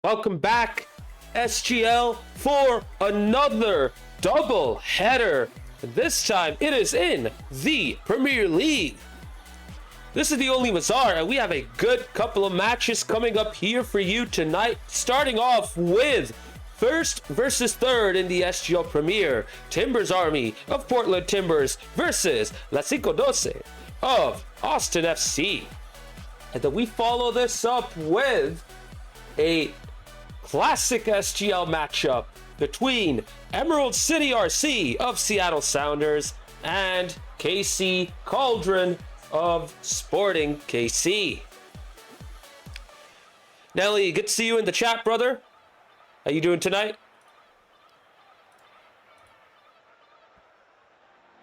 Welcome back, SGL, for another double header. This time it is in the Premier League. This is the only Mazar, and we have a good couple of matches coming up here for you tonight. Starting off with first versus third in the SGL Premier, Timbers Army of Portland Timbers versus LaCinco12 of Austin FC. And then we follow this up with a classic SGL matchup between Emerald City RC of Seattle Sounders and KC Cauldron of Sporting KC. Nelly, good to see you in the chat, brother. How you doing tonight?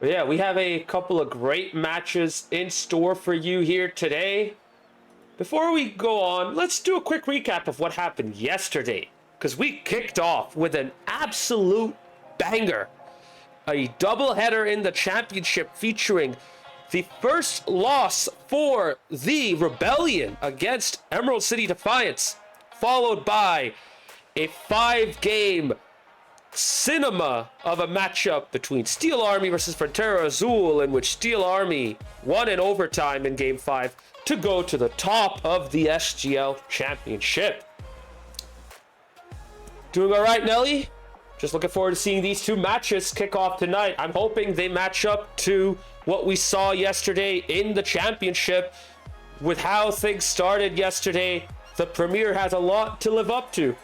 But yeah, we have a couple of great matches in store for you here today. Before we go on, let's do a quick recap of what happened yesterday, because we kicked off with an absolute banger. A doubleheader in the championship featuring the first loss for the Rebellion against Emerald City Defiance, followed by a 5-game cinema of a matchup between Steel Army versus Frontera Azul, in which Steel Army won in overtime in Game 5 to go to the top of the SGL Championship. Doing all right, Nelly? Just looking forward to seeing these two matches kick off tonight. I'm hoping they match up to what we saw yesterday in the championship. With how things started yesterday, the Premier has a lot to live up to.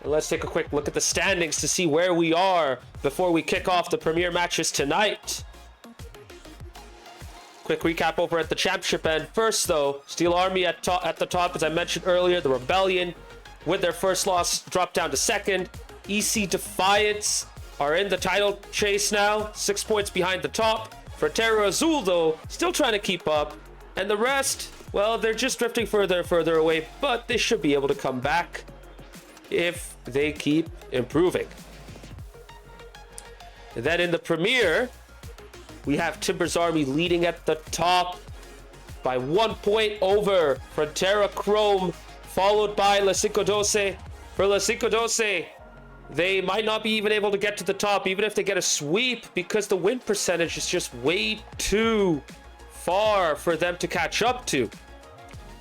And let's take a quick look at the standings to see where we are before we kick off the Premier matches tonight. Quick recap over at the championship end. First, though, Steel Army at the top, as I mentioned earlier. The Rebellion, with their first loss, dropped down to second. EC Defiance are in the title chase now, 6 points behind the top. Frontera Azul, though, still trying to keep up. And the rest, well, they're just drifting further and further away, but they should be able to come back if they keep improving. And then in the Premier, we have Timbers Army leading at the top by 1 point over Frontera Chrome, followed by LaCinco12. For LaCinco12, they might not be even able to get to the top, even if they get a sweep, because the win percentage is just way too far for them to catch up to.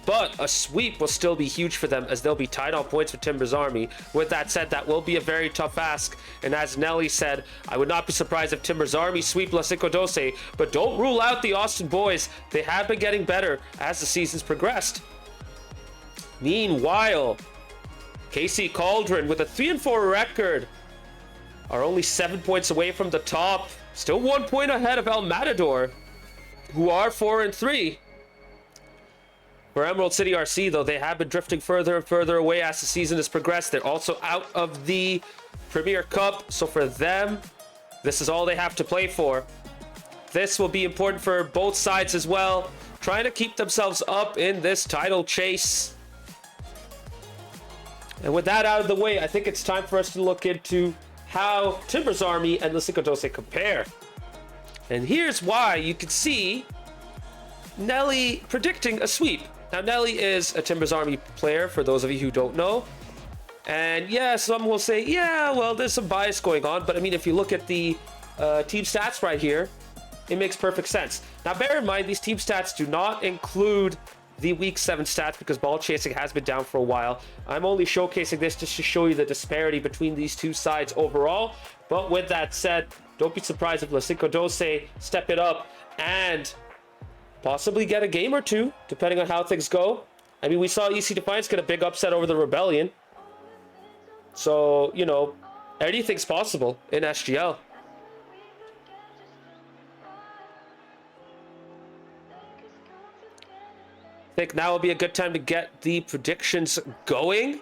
But a sweep will still be huge for them, as they'll be tied on points with Timbers Army. With that said, that will be a very tough ask. And as Nelly said, I would not be surprised if Timbers Army sweep LaCinco12. But don't rule out the Austin boys. They have been getting better as the season's progressed. Meanwhile, KC Cauldron, with a 3-4 record, are only 7 points away from the top. Still 1 point ahead of El Matador, who are 4-3. For Emerald City RC, though, they have been drifting further and further away as the season has progressed. They're also out of the Premier Cup, so for them, this is all they have to play for. This will be important for both sides as well, trying to keep themselves up in this title chase. And with that out of the way, I think it's time for us to look into how Timbers Army and LaCinco12 compare. And here's why you can see Nelly predicting a sweep. Now, Nelly is a Timbers Army player, for those of you who don't know. And yeah, some will say, yeah, well, there's some bias going on. But I mean, if you look at the team stats right here, it makes perfect sense. Now, bear in mind, these team stats do not include the Week 7 stats, because ball chasing has been down for a while. I'm only showcasing this just to show you the disparity between these two sides overall. But with that said, don't be surprised if LaCinco12 step it up and possibly get a game or two, depending on how things go. I mean, we saw EC Defiance get a big upset over the Rebellion. So, you know, anything's possible in SGL. I think now will be a good time to get the predictions going.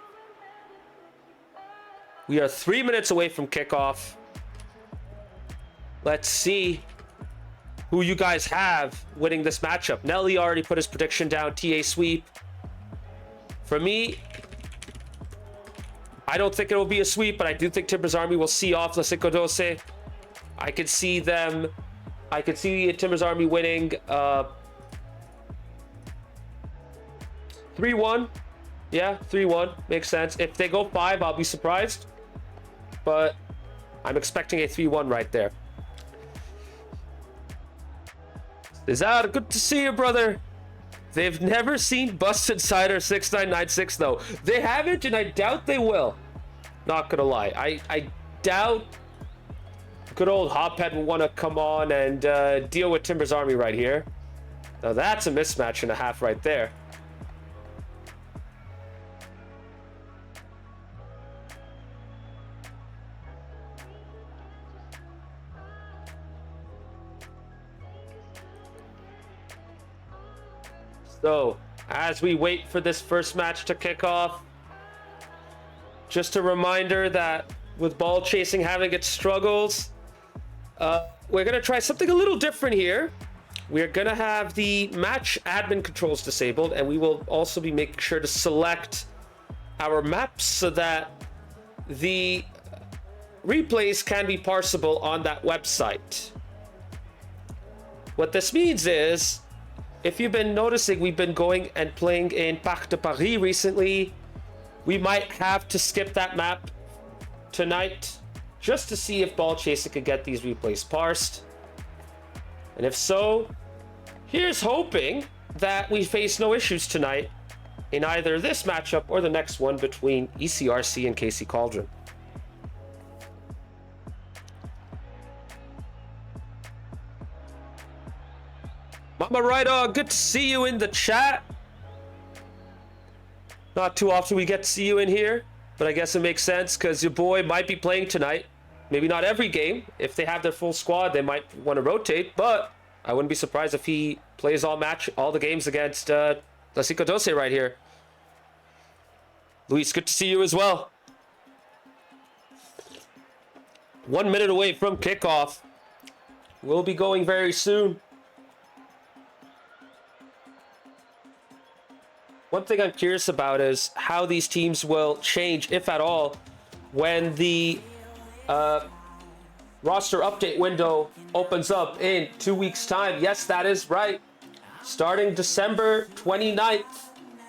We are 3 minutes away from kickoff. Let's see who you guys have winning this matchup. Nelly already put his prediction down, TA sweep. For me, I don't think it will be a sweep, but I do think Timbers Army will see off LaCinco12. I could see Timbers Army winning 3-1 Yeah, 3-1 makes sense. If they go 5, I'll be surprised. But I'm expecting a 3-1 right there. Cesar, good to see you, brother. They've never seen Busted Cider 6996 though. They haven't, and I doubt they will. Not gonna lie. I doubt good old Hophead will want to come on and deal with Timber's army right here. Now that's a mismatch and a half right there. So, as we wait for this first match to kick off, just a reminder that with ball chasing having its struggles, we're going to try something a little different here. We're going to have the match admin controls disabled, and we will also be making sure to select our maps so that the replays can be parsable on that website. What this means is, if you've been noticing, we've been going and playing in Parc de Paris recently. We might have to skip that map tonight just to see if Ball Chaser could get these replays parsed. And if so, here's hoping that we face no issues tonight in either this matchup or the next one between ECRC and KC Cauldron. Mama Rido, good to see you in the chat. Not too often we get to see you in here, but I guess it makes sense because your boy might be playing tonight. Maybe not every game. If they have their full squad, they might want to rotate, but I wouldn't be surprised if he plays all the games against LaCinco12 right here. Luis, good to see you as well. 1 minute away from kickoff. We'll be going very soon. One thing I'm curious about is how these teams will change, if at all, when the roster update window opens up in 2 weeks' time. Yes, that is right. Starting December 29th,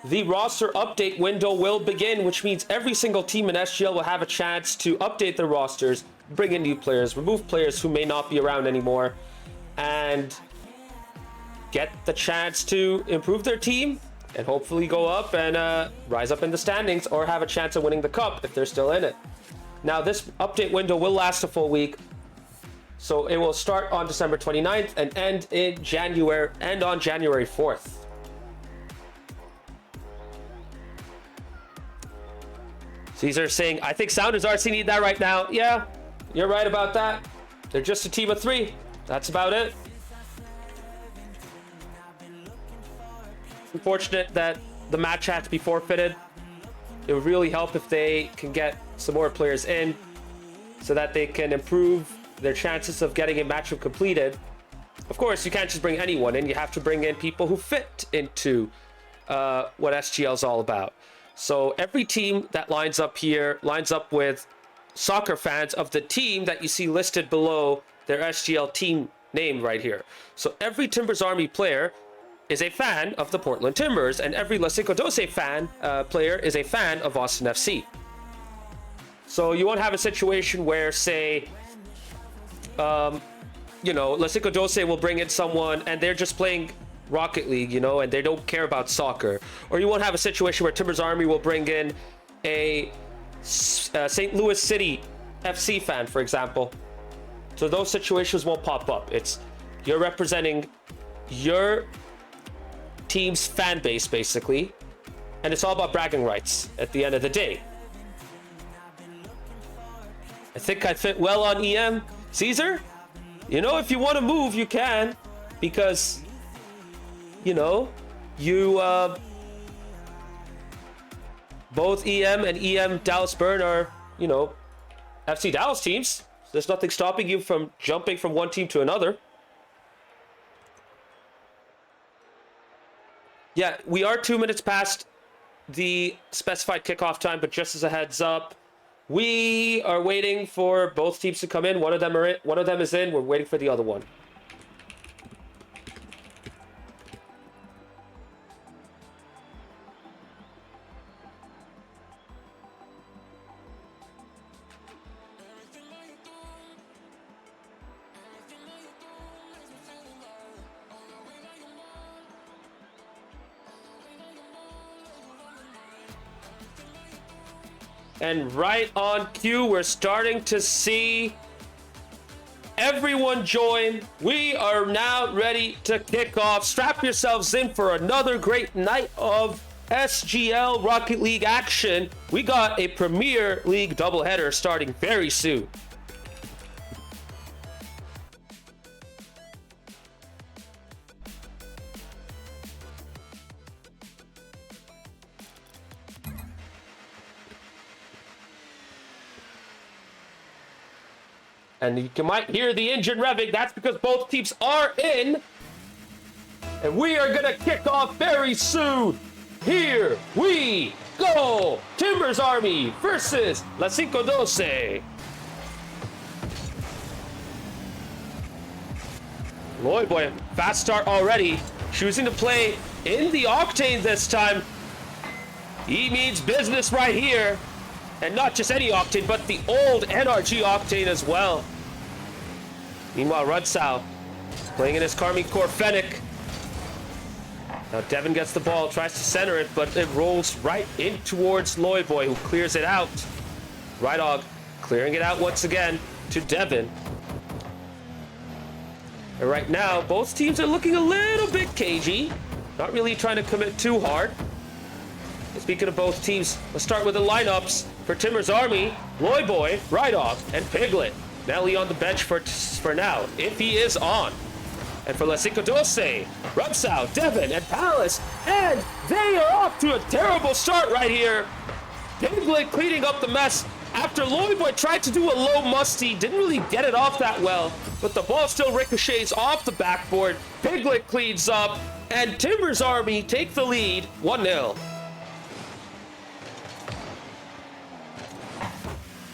the roster update window will begin, which means every single team in SGL will have a chance to update their rosters, bring in new players, remove players who may not be around anymore, and get the chance to improve their team and hopefully go up and rise up in the standings or have a chance of winning the cup if they're still in it. Now, this update window will last a full week. So it will start on December 29th and end on January 4th. Caesar saying, I think Sounders RC need that right now. Yeah, you're right about that. They're just a team of 3. That's about it. Unfortunate that the match had to be forfeited. It would really help if they can get some more players in so that they can improve their chances of getting a matchup completed. Of course, you can't just bring anyone in. You have to bring in people who fit into what SGL is all about. So every team that lines up here lines up with soccer fans of the team that you see listed below their SGL team name right here. So every Timbers Army player is a fan of the Portland Timbers, and every LaCinco12 fan player is a fan of Austin FC. So you won't have a situation where, say, LaCinco12 will bring in someone and they're just playing Rocket League, and they don't care about soccer. Or you won't have a situation where Timbers Army will bring in a St. Louis City FC fan, for example. So those situations won't pop up. It's you're representing your team's fan base, basically, and it's all about bragging rights at the end of the day. I think I fit well on EM. Caesar, if you want to move, you can, because both EM and EM Dallas Burn are FC Dallas teams. There's nothing stopping you from jumping from one team to another. Yeah, we are 2 minutes past the specified kickoff time, but just as a heads up, we are waiting for both teams to come in. One of them is in. We're waiting for the other one. And right on cue, we're starting to see everyone join. We are now ready to kick off. Strap yourselves in for another great night of SGL Rocket League action. We got a Premier League doubleheader starting very soon. And you might hear the engine revving. That's because both teams are in. And we are going to kick off very soon. Here we go. Timbers Army versus LaCinco12. Boy, fast start already. Choosing to play in the Octane this time. He means business right here. And not just any Octane, but the old NRG Octane as well. Meanwhile, Rudsau playing in his Carmine Corps Fennec. Now Devin gets the ball, tries to center it, but it rolls right in towards Loyboy, who clears it out. Rydog clearing it out once again to Devin. And right now, both teams are looking a little bit cagey. Not really trying to commit too hard. Speaking of both teams, let's start with the lineups. For Timbers Army, Loyboy, Rydog, and Piglet. Nelly on the bench for now, if he is on. And for LaCinco12, Rudsau, Devin, and Palace. And they are off to a terrible start right here. Piglet cleaning up the mess after Loyboy tried to do a low musty. Didn't really get it off that well, but the ball still ricochets off the backboard. Piglet cleans up, and Timbers Army take the lead 1-0.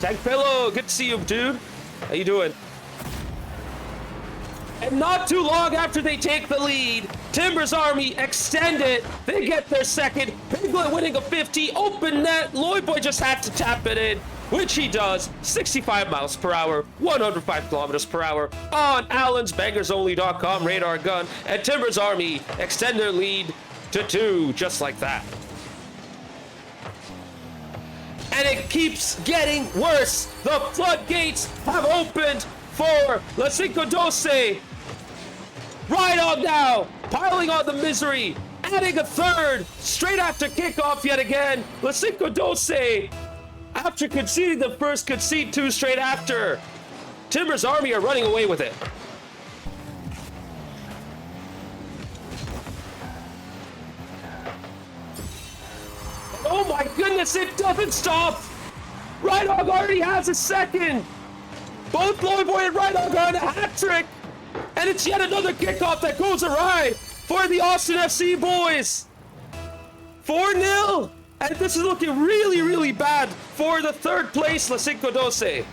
Tank Pillow, good to see you, dude. How you doing? And not too long after they take the lead, Timbers Army extend it. They get their second. Piglet winning a 50. Open net. Loyboy just had to tap it in, which he does. 65 miles per hour, 105 kilometers per hour on Allen's BangersOnly.com radar gun. And Timbers Army extend their lead to 2, just like that. And it keeps getting worse. The floodgates have opened for LaCinco12. Rydog now piling on the misery, adding a third straight after kickoff yet again. LaCinco12, after conceding the first, concede 2 straight after. Timbers Army are running away with it. Oh my goodness, it doesn't stop! Rydog already has a second! Both Loyboy and Rydog are on a hat trick! And it's yet another kickoff that goes awry for the Austin FC boys! 4-0! And this is looking really, really bad for the third place LaCinco12.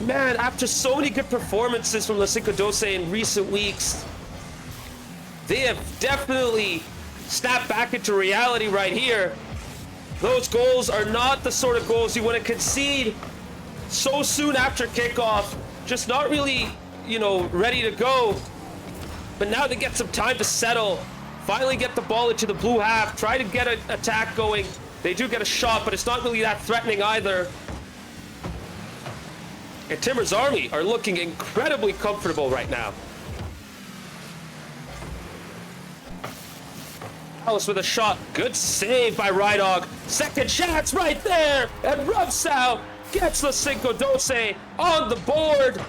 Man, after so many good performances from LaCinco12 in recent weeks, they have definitely snapped back into reality right here. Those goals are not the sort of goals you want to concede so soon after kickoff. Just not really, ready to go. But now they get some time to settle. Finally get the ball into the blue half. Try to get an attack going. They do get a shot, but it's not really that threatening either. And Timbers Army are looking incredibly comfortable right now. Alice with a shot. Good save by Rydog. Second chance right there. And Rudsau gets LaCinco12 on the board.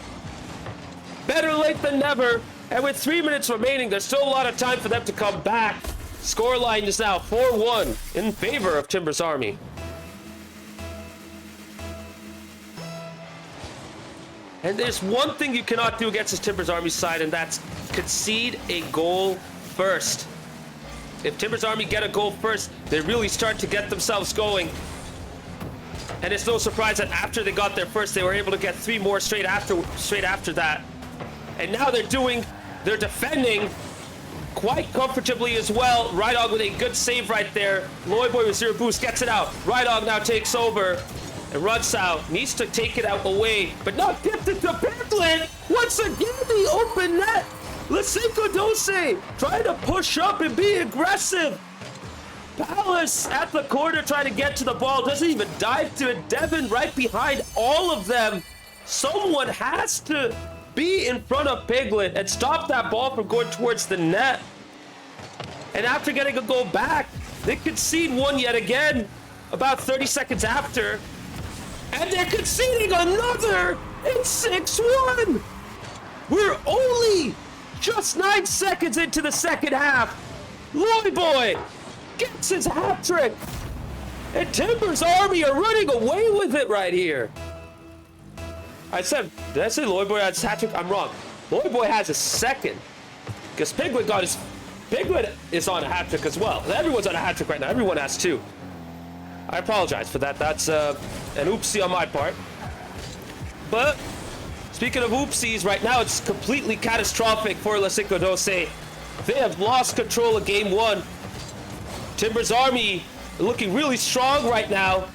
Better late than never. And with 3 minutes remaining, there's still a lot of time for them to come back. Scoreline is now 4-1 in favor of Timbers Army. And there's one thing you cannot do against this Timbers Army side, and that's concede a goal first. If Timbers Army get a goal first, they really start to get themselves going. And it's no surprise that after they got their first, they were able to get 3 more straight after that. And now they're defending quite comfortably as well. Rydog with a good save right there. Loyboy with 0 boost gets it out. Rydog now takes over. And Rudsau needs to take it out away, but not gift it to Piglet. Once again, the open net. LaCinco12 trying to push up and be aggressive. Palace at the corner trying to get to the ball. Doesn't even dive to it. Devin right behind all of them. Someone has to be in front of Piglet and stop that ball from going towards the net. And after getting a goal back, they concede one yet again about 30 seconds after. And they're conceding another. It's 6-1. We're only just 9 seconds into the second half. Loyboy gets his hat trick. And Timbers Army are running away with it right here. Did I say Loyboy had his hat trick? I'm wrong. Loyboy has a second. Because Piglet is on a hat trick as well. Everyone's on a hat trick right now. Everyone has two. I apologize for that. That's an oopsie on my part. But speaking of oopsies, right now it's completely catastrophic for LaCinco12. They have lost control of game one. Timbers Army looking really strong right now.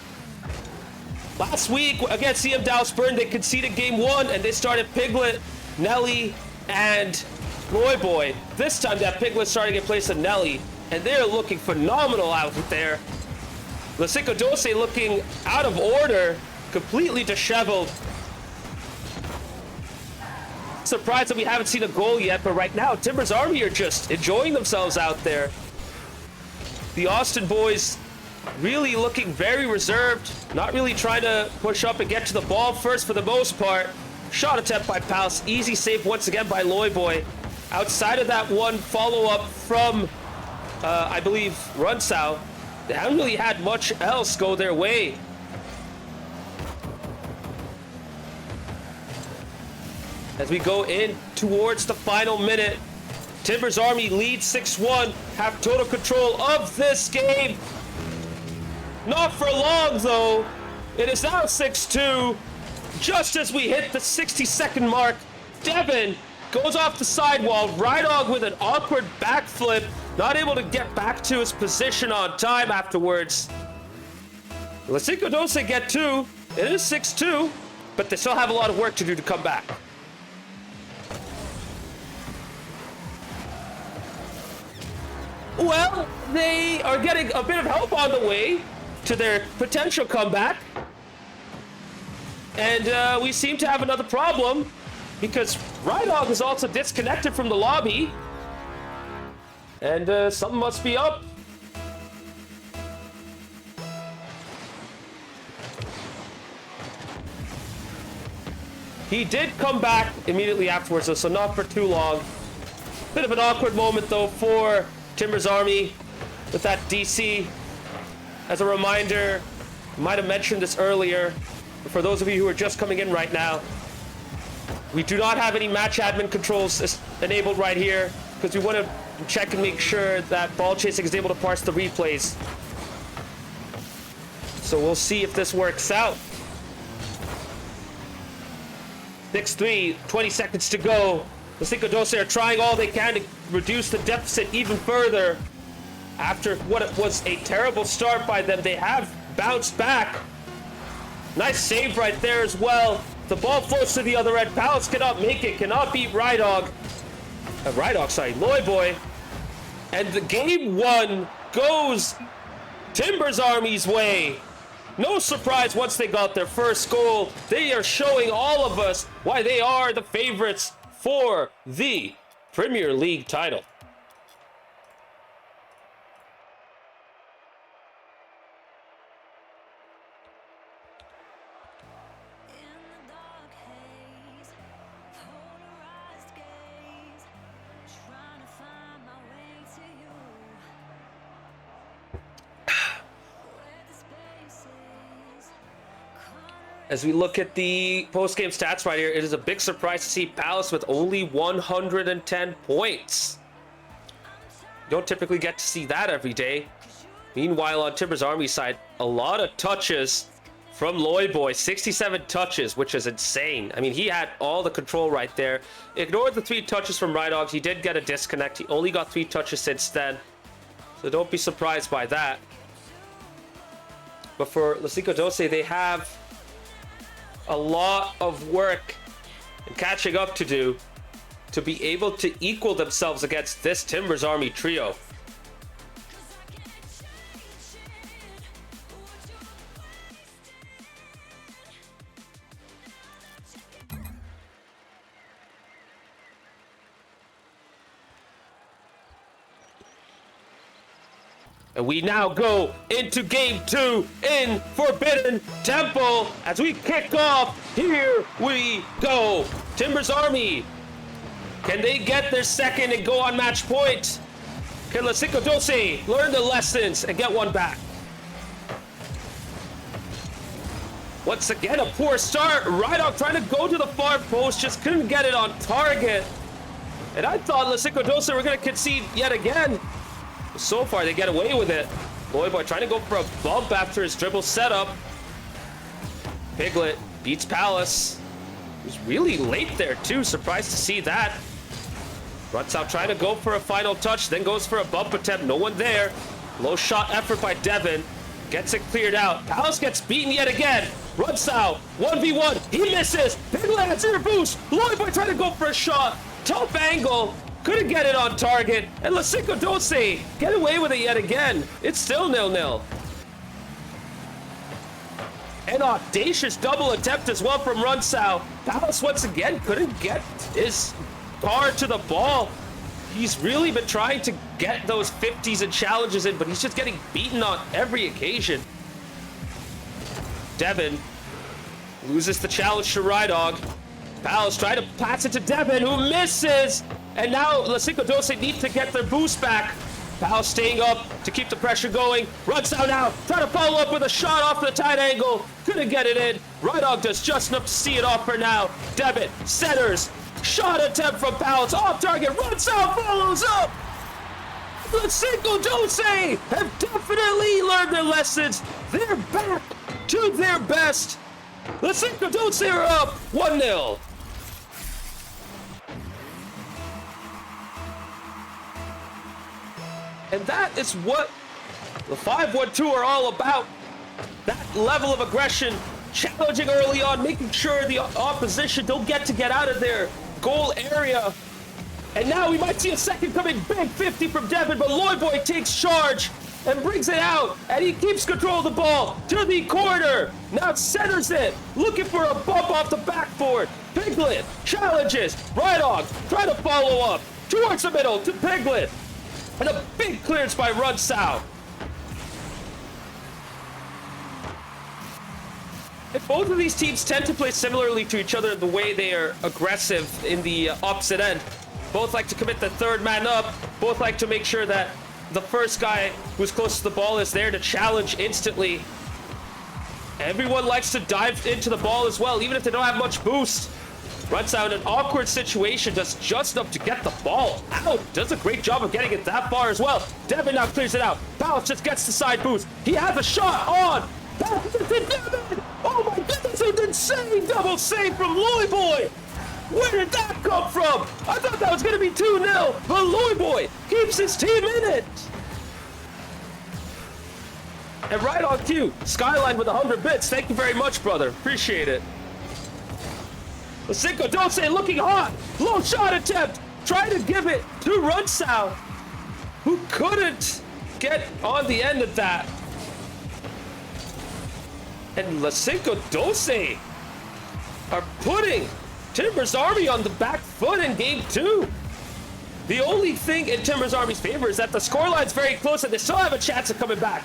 Last week against CM Dallas Burn, they conceded game one and they started Piglet, Nelly, and Loyboy. This time that Piglet starting in place of Nelly, and they're looking phenomenal out there. LaCinco12 looking out of order, completely disheveled. Surprised that we haven't seen a goal yet, but right now Timbers Army are just enjoying themselves out there. The Austin boys really looking very reserved, not really trying to push up and get to the ball first for the most part. Shot attempt by Palace, easy save once again by Loyboy. Outside of that one follow-up from, I believe, Runsau, they haven't really had much else go their way. As we go in towards the final minute, Timbers Army leads 6-1, have total control of this game. Not for long, though. It is now 6-2. Just as we hit the 60-second mark, Devin goes off the sidewall. Rydog with an awkward backflip, not able to get back to his position on time afterwards. LaCinco12 get two. It is 6-2, but they still have a lot of work to do to come back. Well, they are getting a bit of help on the way to their potential comeback. And we seem to have another problem because Rydog is also disconnected from the lobby. And something must be up. He did come back immediately afterwards, though, so not for too long. Bit of an awkward moment, though, for Timbers Army with that DC. As a reminder, I might have mentioned this earlier, but for those of you who are just coming in right now, we do not have any match admin controls enabled right here because we want to check and make sure that Ball Chasing is able to parse the replays. So we'll see if this works out. 6-3, 20 seconds to go. LaCinco12 are trying all they can to reduce the deficit even further. After what it was a terrible start by them, they have bounced back. Nice save right there as well. The ball floats to the other end. Palace cannot make it, cannot beat Loyboy. And the game one goes Timbers Army's way. No surprise once they got their first goal. They are showing all of us why they are the favorites for the Premier League title. As we look at the post-game stats right here, it is a big surprise to see Palace with only 110 points. You don't typically get to see that every day. Meanwhile, on Timbers Army's side, a lot of touches from Loyboy. 67 touches, which is insane. I mean, he had all the control right there. Ignore the 3 touches from Rydog. He did get a disconnect. He only got 3 touches since then. So don't be surprised by that. But for LaCinco12, they have a lot of work and catching up to do. to be able to equal themselves against this Timbers Army trio. And we now go into game 2 in Forbidden Temple. As we kick off, here we go. Timbers Army, can they get their second and go on match point? Can LaCinco12 learn the lessons and get one back? Once again, a poor start. Rydog trying to go to the far post, just couldn't get it on target. And I thought LaCinco12 were going to concede yet again. So far, they get away with it. Loyboy trying to go for a bump after his dribble setup. Piglet beats Palace. He's really late there, too. Surprised to see that. Runs out trying to go for a final touch, then goes for a bump attempt. No one there. Low shot effort by Devin. Gets it cleared out. Palace gets beaten yet again. Runs out. 1v1. He misses. Piglet has air boost. Loyboy trying to go for a shot. Tough angle. Couldn't get it on target, and LaCinco12 get away with it yet again. It's still 0-0. An audacious double attempt as well from Runsao. Palace once again couldn't get his car to the ball. He's really been trying to get those 50s and challenges in, but he's just getting beaten on every occasion. Devin loses the challenge to Rydog. Palace trying to pass it to Devin, who misses. And now LaCinco12 need to get their boost back. Palace staying up to keep the pressure going. Runs out now, trying to follow up with a shot off the tight angle. Couldn't get it in. Rydog does just enough to see it off for now. Devin centers. Shot attempt from Palace. Off target. Runs out, follows up. LaCinco12 have definitely learned their lessons. They're back to their best. LaCinco12 are up 1-0. And that is what the 5-1-2 are all about. That level of aggression, challenging early on, making sure the opposition don't get out of their goal area. And now we might see a second coming. Big 50 from Devin, but Loyboy takes charge and brings it out. And he keeps control of the ball to the corner. Now centers it, looking for a bump off the backboard. Piglet challenges. Rydog trying to follow up towards the middle to Piglet. And a big clearance by Runsao. And both of these teams tend to play similarly to each other in the way they are aggressive in the opposite end. Both like to commit the third man up. Both like to make sure that the first guy who's close to the ball is there to challenge instantly. Everyone likes to dive into the ball as well, even if they don't have much boost. Runs out in an awkward situation, does just enough to get the ball out. Does a great job of getting it that far as well. Devin now clears it out. Palace just gets the side boost. He has a shot on. Palace to Devin. Oh my goodness, an insane double save from Loyboy. Where did that come from? I thought that was going to be 2-0, but Loyboy keeps his team in it. And right on cue, Skyline with 100 bits. Thank you very much, brother. Appreciate it. LaCinco12 looking hot. Low shot attempt. Trying to give it to Runsao, who couldn't get on the end of that. And LaCinco12 are putting Timbers Army on the back foot in game 2. The only thing in Timbers Army's favor is that the scoreline's very close and they still have a chance of coming back.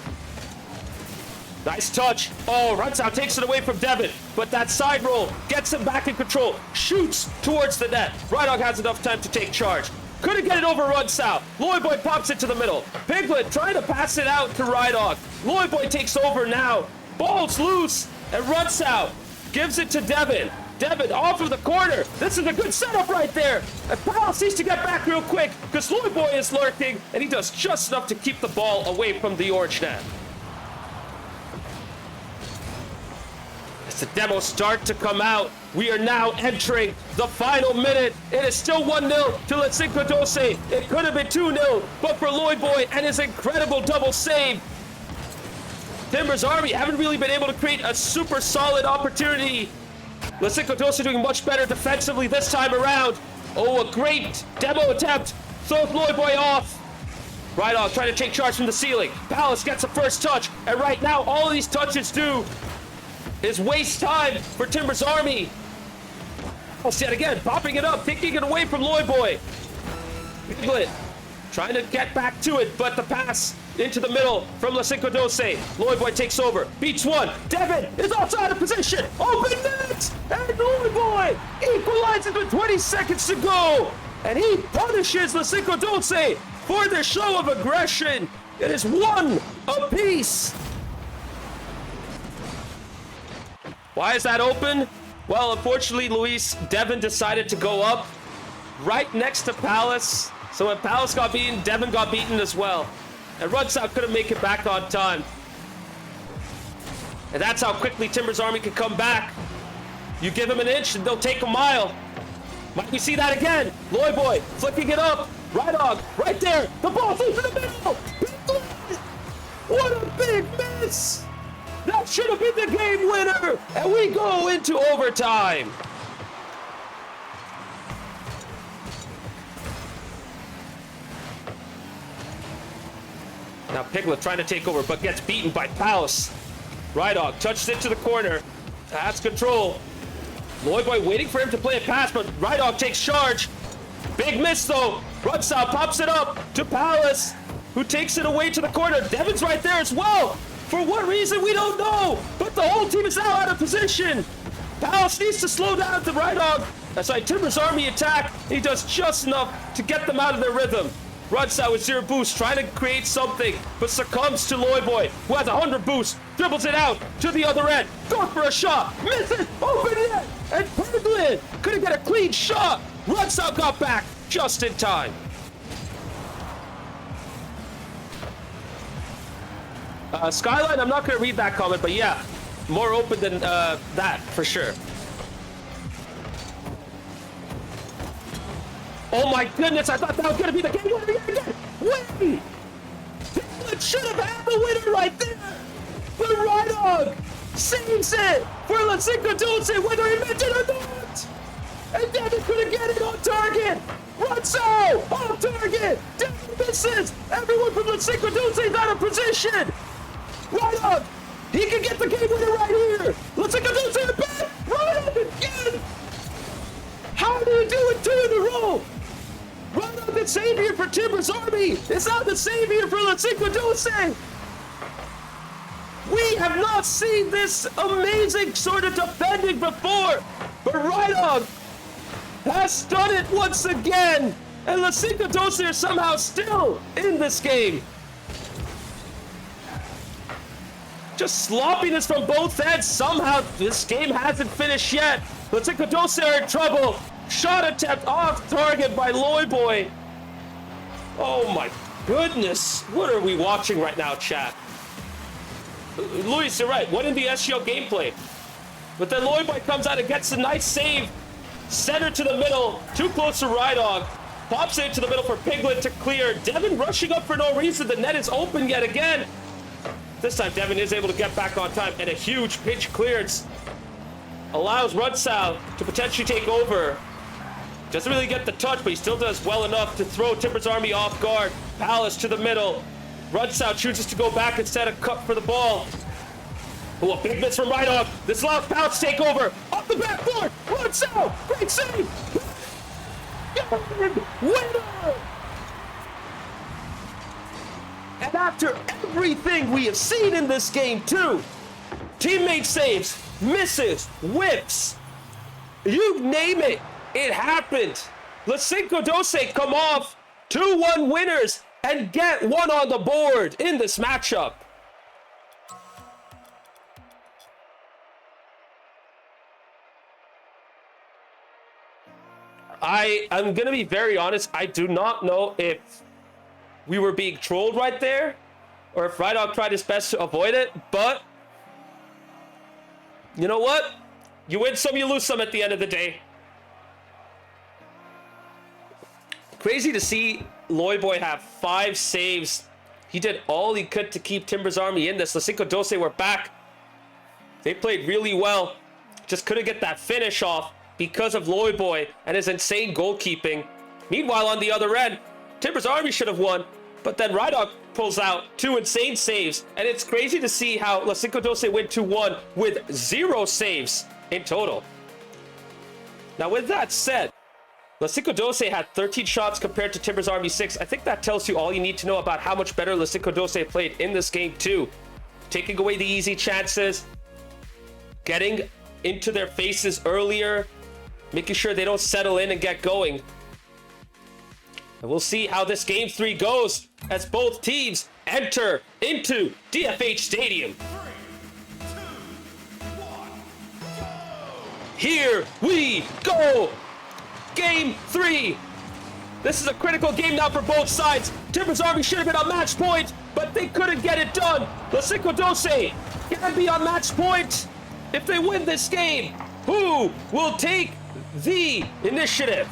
Nice touch. Oh, Runsao takes it away from Devin, but that side roll gets him back in control. Shoots towards the net. Rydog has enough time to take charge. Couldn't get it over Runsao. Loyboy pops it to the middle. Piglet trying to pass it out to Rydog. Loyboy takes over now. Ball's loose, and Runsao gives it to Devin. Devin off of the corner. This is a good setup right there. And Palace needs to get back real quick because Loyboy is lurking, and he does just enough to keep the ball away from the orange net. As the demo start to come out, we are now entering the final minute. It is still 1-0 to LaCinco12. It could have been 2-0, but for Loyboy and his incredible double save, Timbers Army haven't really been able to create a super solid opportunity. LaCinco12 doing much better defensively this time around. Oh, a great demo attempt. Throws Loyboy off. Rydog trying to take charge from the ceiling. Palace gets the first touch. And right now, all these touches do is waste time for Timber's Army. Oh, yet again, popping it up, taking it away from Loyboy. Piglet trying to get back to it, but the pass into the middle from LaCinco12. Loyboy takes over, beats one. Devin is outside of position. Open net! And Loyboy equalizes with 20 seconds to go. And he punishes LaCinco12 for their show of aggression. It is one apiece. Why is that open? Well, unfortunately, Luis, Devin decided to go up right next to Palace. So when Palace got beaten, Devin got beaten as well. And Rudsau couldn't make it back on time. And that's how quickly Timber's Army can come back. You give them an inch and they'll take a mile. Might we see that again? Loyboy flicking it up. Rydog right there. The ball through to the middle. What a big miss. That should have been the game winner. And we go into overtime. Now Piglet trying to take over, but gets beaten by Palace. Rydog touches it to the corner. Has control. Loyboy waiting for him to play a pass, but Rydog takes charge. Big miss though. Rudsau pops it up to Palace, who takes it away to the corner. Devin's right there as well. For what reason, we don't know. But the whole team is now out of position. Palace needs to slow down the Rydog. That's why Timber's Army attack. He does just enough to get them out of their rhythm. Rudsau with 0 boost, trying to create something, but succumbs to Loyboy, who has 100 boost, dribbles it out to the other end, goes for a shot, misses, open net, and Piglet couldn't get a clean shot. Rudsau got back just in time. Skyline, I'm not going to read that comment, but yeah, more open than that, for sure. Oh my goodness, I thought that was going to be the game winner yet again. Wait! Piglet should have had the winner right there. But Rydog saves it for LaCinco12, whether he meant it or not. And Devin couldn't get it on target. Rudsau on target. Devin misses. Everyone from LaCinco12 is out of position. Rydog, he can get the game winner right here. LaCinco12 back. Rydog again. How do you do it 2 in a row? Rydog, the savior for Timber's Army, is now the savior for LaCinco12. We have not seen this amazing sort of defending before, but Rydog has done it once again, and LaCinco12 are somehow still in this game. Just sloppiness from both ends. Somehow this game hasn't finished yet. LaCinco12 are in trouble. Shot attempt off target by Loyboy. Oh my goodness. What are we watching right now, chat? Luis, you're right. What in the SGL gameplay? But then Loyboy comes out and gets a nice save. Center to the middle. Too close to Rydog. Pops it to the middle for Piglet to clear. Devin rushing up for no reason. The net is open yet again. This time Devin is able to get back on time, and a huge pitch clearance allows Rudsau to potentially take over. Doesn't really get the touch, but he still does well enough to throw Timber's Army off guard. Palace to the middle. Rudsau chooses to go back instead of cut for the ball. Oh, a big miss from Rydog. This allows Palace to take over. Off the backboard. Rudsau. Great save. Winner. And after everything we have seen in this game too, teammate saves, misses, whips, you name it, it happened. LaCinco12 come off 2-1 winners and get one on the board in this matchup. I'm gonna be very honest, I do not know if we were being trolled right there, or if Rydog tried his best to avoid it, but you know what? You win some, you lose some at the end of the day. Crazy to see Loyboy have 5 saves. He did all he could to keep Timber's Army in this. LaCinco12 were back. They played really well. Just couldn't get that finish off. because of Loyboy and his insane goalkeeping. Meanwhile, on the other end, Timbers Army should have won, but then Rydog pulls out 2 insane saves, and it's crazy to see how LaCinco12 win 2-1 with 0 saves in total. Now, with that said, LaCinco12 had 13 shots compared to Timbers Army 6. I think that tells you all you need to know about how much better LaCinco12 played in this game too. Taking away the easy chances, getting into their faces earlier, making sure they don't settle in and get going. And we'll see how this game 3 goes as both teams enter into DFH Stadium. 3, 2, 1, go! Here we go! Game 3. This is a critical game now for both sides. Timbers Army should have been on match point, but they couldn't get it done. LaCinco12 can be on match point if they win this game. Who will take the initiative?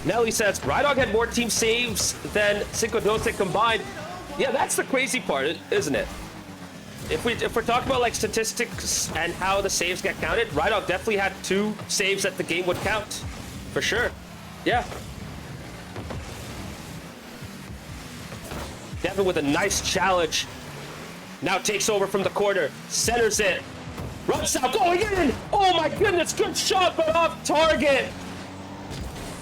Nelly says Rydog had more team saves than LaCinco12 combined. Yeah, that's the crazy part, isn't it? If we're talking about like statistics and how the saves get counted, Rydog definitely had 2 saves that the game would count, for sure. Yeah. Devin with a nice challenge. Now takes over from the corner, centers it, runs out, going in. Oh my goodness, good shot, but off target.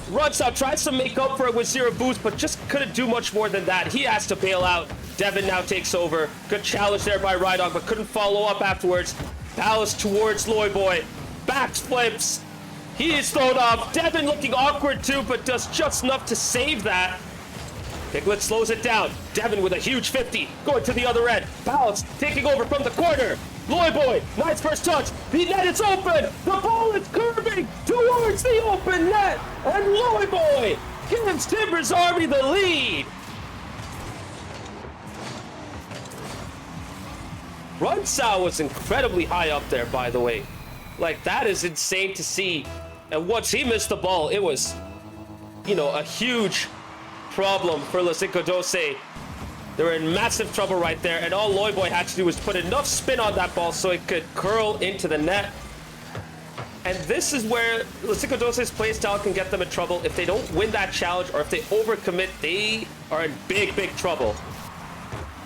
Runs out, tries to make up for it with 0 boost, but just couldn't do much more than that. He has to bail out. Devin now takes over. Good challenge there by Rydog, but couldn't follow up afterwards. Palace towards Loyboy. Back flips. He is thrown off. Devin looking awkward too, but does just enough to save that. Piglet slows it down. Devin with a huge 50. Going to the other end. Palace taking over from the corner. Loyboy, nice first touch. The net is open. The ball is curving towards the open net. And Loyboy gives Timbers Army the lead. Runsau was incredibly high up there, by the way. Like, that is insane to see. And once he missed the ball, it was, you know, a huge problem for LaCinco12. They were in massive trouble right there, and all Loyboy had to do was put enough spin on that ball so it could curl into the net. And this is where LaCinco12's play style can get them in trouble. If they don't win that challenge, or if they overcommit, they are in big, big trouble.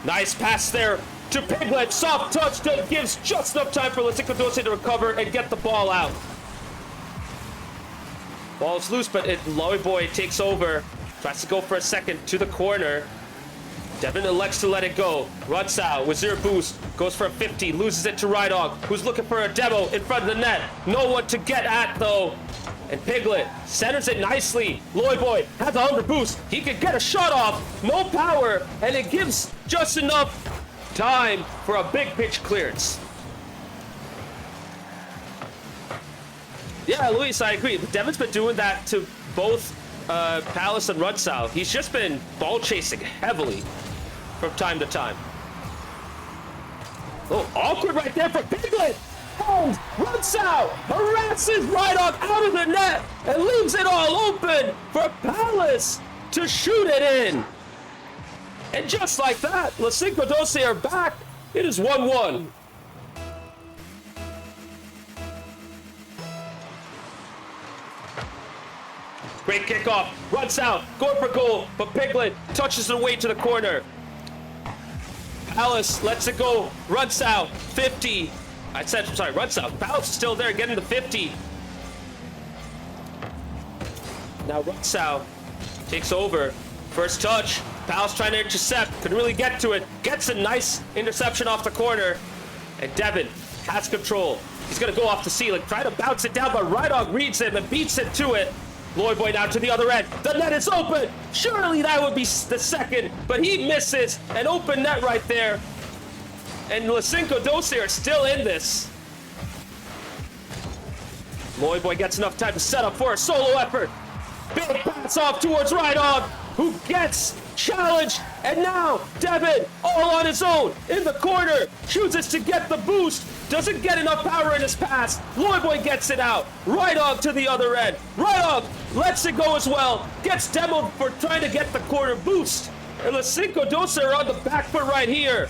Nice pass there to Piglet. Soft touch that gives just enough time for LaCinco12 to recover and get the ball out. Ball's loose, but Loyboy takes over. Tries to go for a second to the corner. Devin elects to let it go. Runs out with 0 boost. Goes for a 50. Loses it to Rydog, who's looking for a demo in front of the net. No one to get at, though. And Piglet centers it nicely. Loyboy has a 100 boost. He could get a shot off. No power. And it gives just enough time for a big pitch clearance. Yeah, Luis, I agree. Devin's been doing that to both Palace and Runsau. He's just been ball chasing heavily from time to time. Oh, awkward right there for Piglet. And Runsau harasses Rydog out of the net and leaves it all open for Palace to shoot it in. And just like that, LaCinco12 are back. It is 1-1. Great kickoff, runs out, going for goal, but Piglet touches it away to the corner. Palace lets it go, runs out, 50. Runs out. Palace is still there, getting the 50. Now Runsau takes over. First touch, Palace trying to intercept, couldn't really get to it. Gets a nice interception off the corner. And Devin has control. He's gonna go off the ceiling, try to bounce it down, but Rydog reads him and beats it to it. Loyboy now to the other end. The net is open. Surely that would be the second, but he misses. An open net right there. And LaCinco12 are still in this. Loyboy gets enough time to set up for a solo effort. Big pass off towards Rydog, who gets challenged. And now Devin, all on his own, in the corner, chooses to get the boost. Doesn't get enough power in his pass. Loyboy gets it out. Rydog to the other end. Rydog lets it go as well. Gets demoed for trying to get the corner boost. And LaCinco12 are on the back foot right here.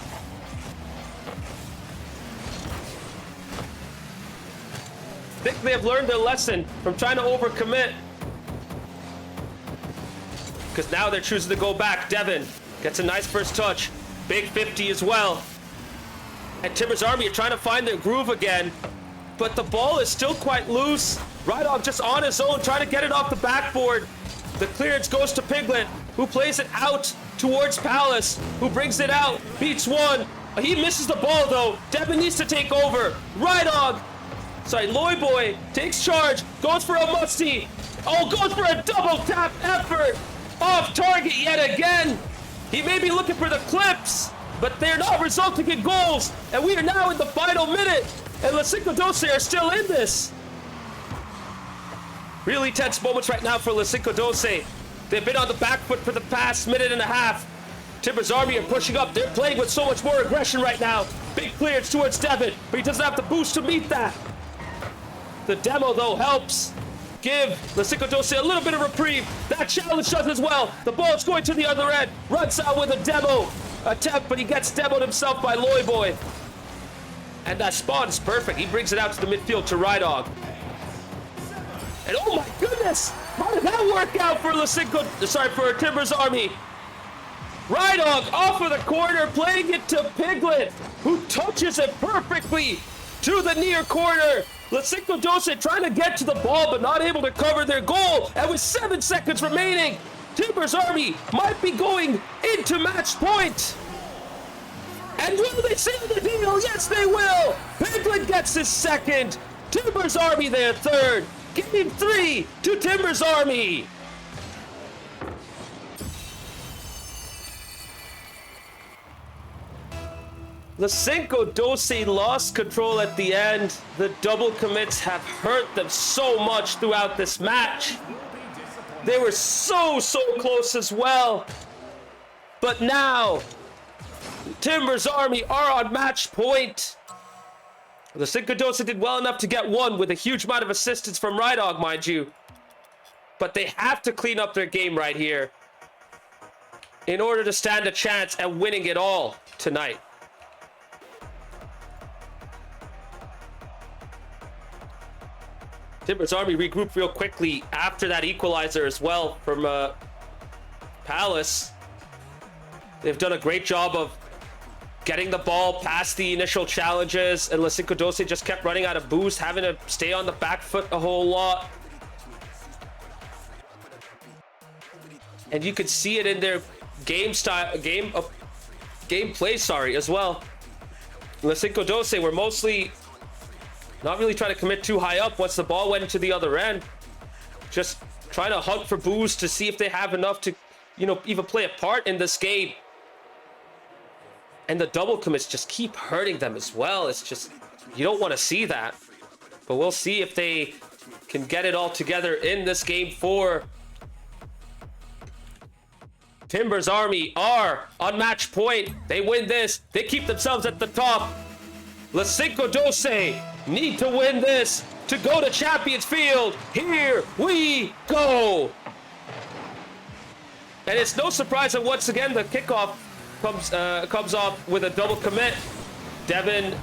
think they have learned their lesson from trying to overcommit. Because now they're choosing to go back. Devin gets a nice first touch. Big 50 as well. And Timber's Army are trying to find their groove again. But the ball is still quite loose. Rydog just on his own, trying to get it off the backboard. The clearance goes to Piglet, who plays it out towards Palace, who brings it out, beats one. He misses the ball though. Devin needs to take over. Rydog, Loyboy takes charge, goes for a musty. Oh, goes for a double tap effort. Off target yet again. He may be looking for the clips, but they're not resulting in goals. And we are now in the final minute. And LaCinco12 are still in this. Really tense moments right now for LaCinco12. They've been on the back foot for the past minute and a half. Timber's Army are pushing up. They're playing with so much more aggression right now. Big clearance towards Devin, but he doesn't have the boost to meet that. The demo, though, helps give LaCinco12 a little bit of reprieve. That challenge does as well. The ball's going to the other end. Runs out with a demo attempt, but he gets demoed himself by Loyboy. And that spot is perfect. He brings it out to the midfield to Rydog. And oh my goodness! How did that work out for for Timber's Army? Rydog off of the corner, playing it to Piglet, who touches it perfectly to the near corner. LaCinco12 trying to get to the ball, but not able to cover their goal. And with 7 seconds remaining, Timber's Army might be going into match point. And will they seal the deal? Yes, they will. Piglet gets his second. Timber's Army their third. Game 3 to Timber's Army. LaCinco12 lost control at the end. The double commits have hurt them so much throughout this match. They were so close as well. But now, Timber's Army are on match point. LaCinco12 did well enough to get one with a huge amount of assistance from Rydog, mind you. But they have to clean up their game right here in order to stand a chance at winning it all tonight. Timber's Army regrouped real quickly after that equalizer as well from Palace. They've done a great job of getting the ball past the initial challenges, and LaCinco12 just kept running out of boost, having to stay on the back foot a whole lot. And you could see it in their gameplay, as well. LaCinco12 were mostly not really trying to commit too high up once the ball went into the other end. Just trying to hunt for boost to see if they have enough to, even play a part in this game. And the double commits just keep hurting them as well. It's just, you don't want to see that. But we'll see if they can get it all together in this game 4. Timber's Army are on match point. They win this. They keep themselves at the top. LaCinco12 need to win this to go to Champions Field. Here we go. And it's no surprise that once again the kickoff comes off with a double commit. Devin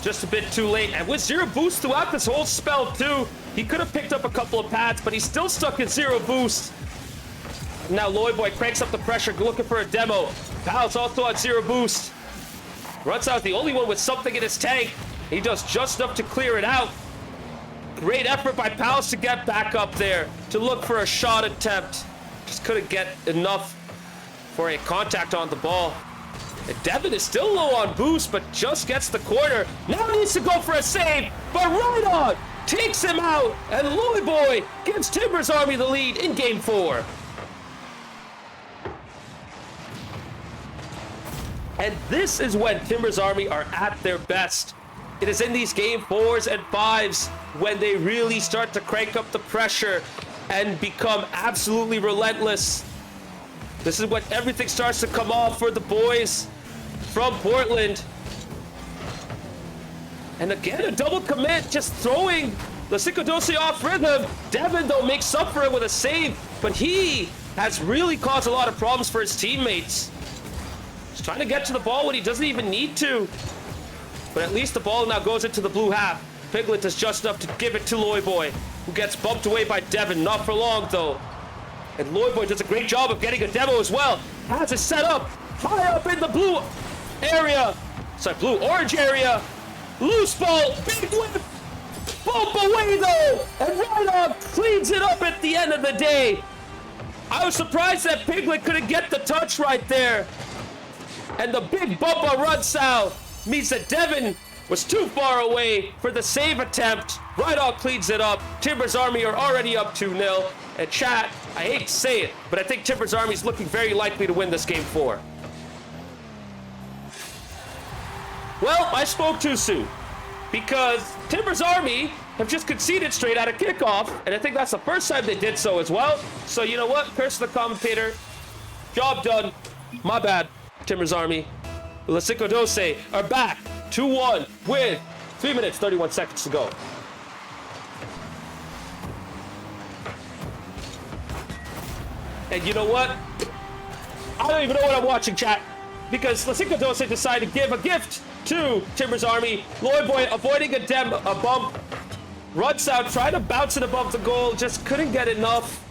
just a bit too late, and with 0 boost throughout this whole spell too. He could have picked up a couple of pads, but he's still stuck in 0 boost. Now Loyboy cranks up the pressure, looking for a demo. Pal's also on 0 boost. Runs out the only one with something in his tank. He does just enough to clear it out. Great effort by Palace to get back up there, to look for a shot attempt. Just couldn't get enough for a contact on the ball. And Devin is still low on boost, but just gets the corner. Now needs to go for a save, but Rydog takes him out, and Loyboy gives Timber's Army the lead in game 4. And this is when Timber's Army are at their best. It is in these game 4s and 5s when they really start to crank up the pressure and become absolutely relentless. This is when everything starts to come off for the boys from Portland. And again, a double commit, just throwing LaCinco12 off rhythm. Devin, though, makes up for it with a save, but he has really caused a lot of problems for his teammates. He's trying to get to the ball when he doesn't even need to. But at least the ball now goes into the blue half. Piglet does just enough to give it to Loyboy, who gets bumped away by Devin. Not for long, though. And Loyboy does a great job of getting a demo as well. Has it set up high up in the blue area. Sorry, blue-orange area. Loose ball, big whip. Bump away, though. And Rhino cleans it up at the end of the day. I was surprised that Piglet couldn't get the touch right there. And the big bump on Rudsau means that Devin was too far away for the save attempt. Rhino cleans it up. Timbers Army are already up 2-0. And chat, I hate to say it, but I think Timbers Army is looking very likely to win this game 4. Well, I spoke too soon, because Timbers Army have just conceded straight out of kickoff, and I think that's the first time they did so as well. So you know what? Curse the commentator. Job done. My bad, Timbers Army. LaCinco12 are back 2-1 with 3 minutes, 31 seconds to go. And you know what? I don't even know what I'm watching, chat, because LaCinco12 decided to give a gift to Timbers Army. Loyboy avoiding a bump. Rudsau trying to bounce it above the goal, just couldn't get enough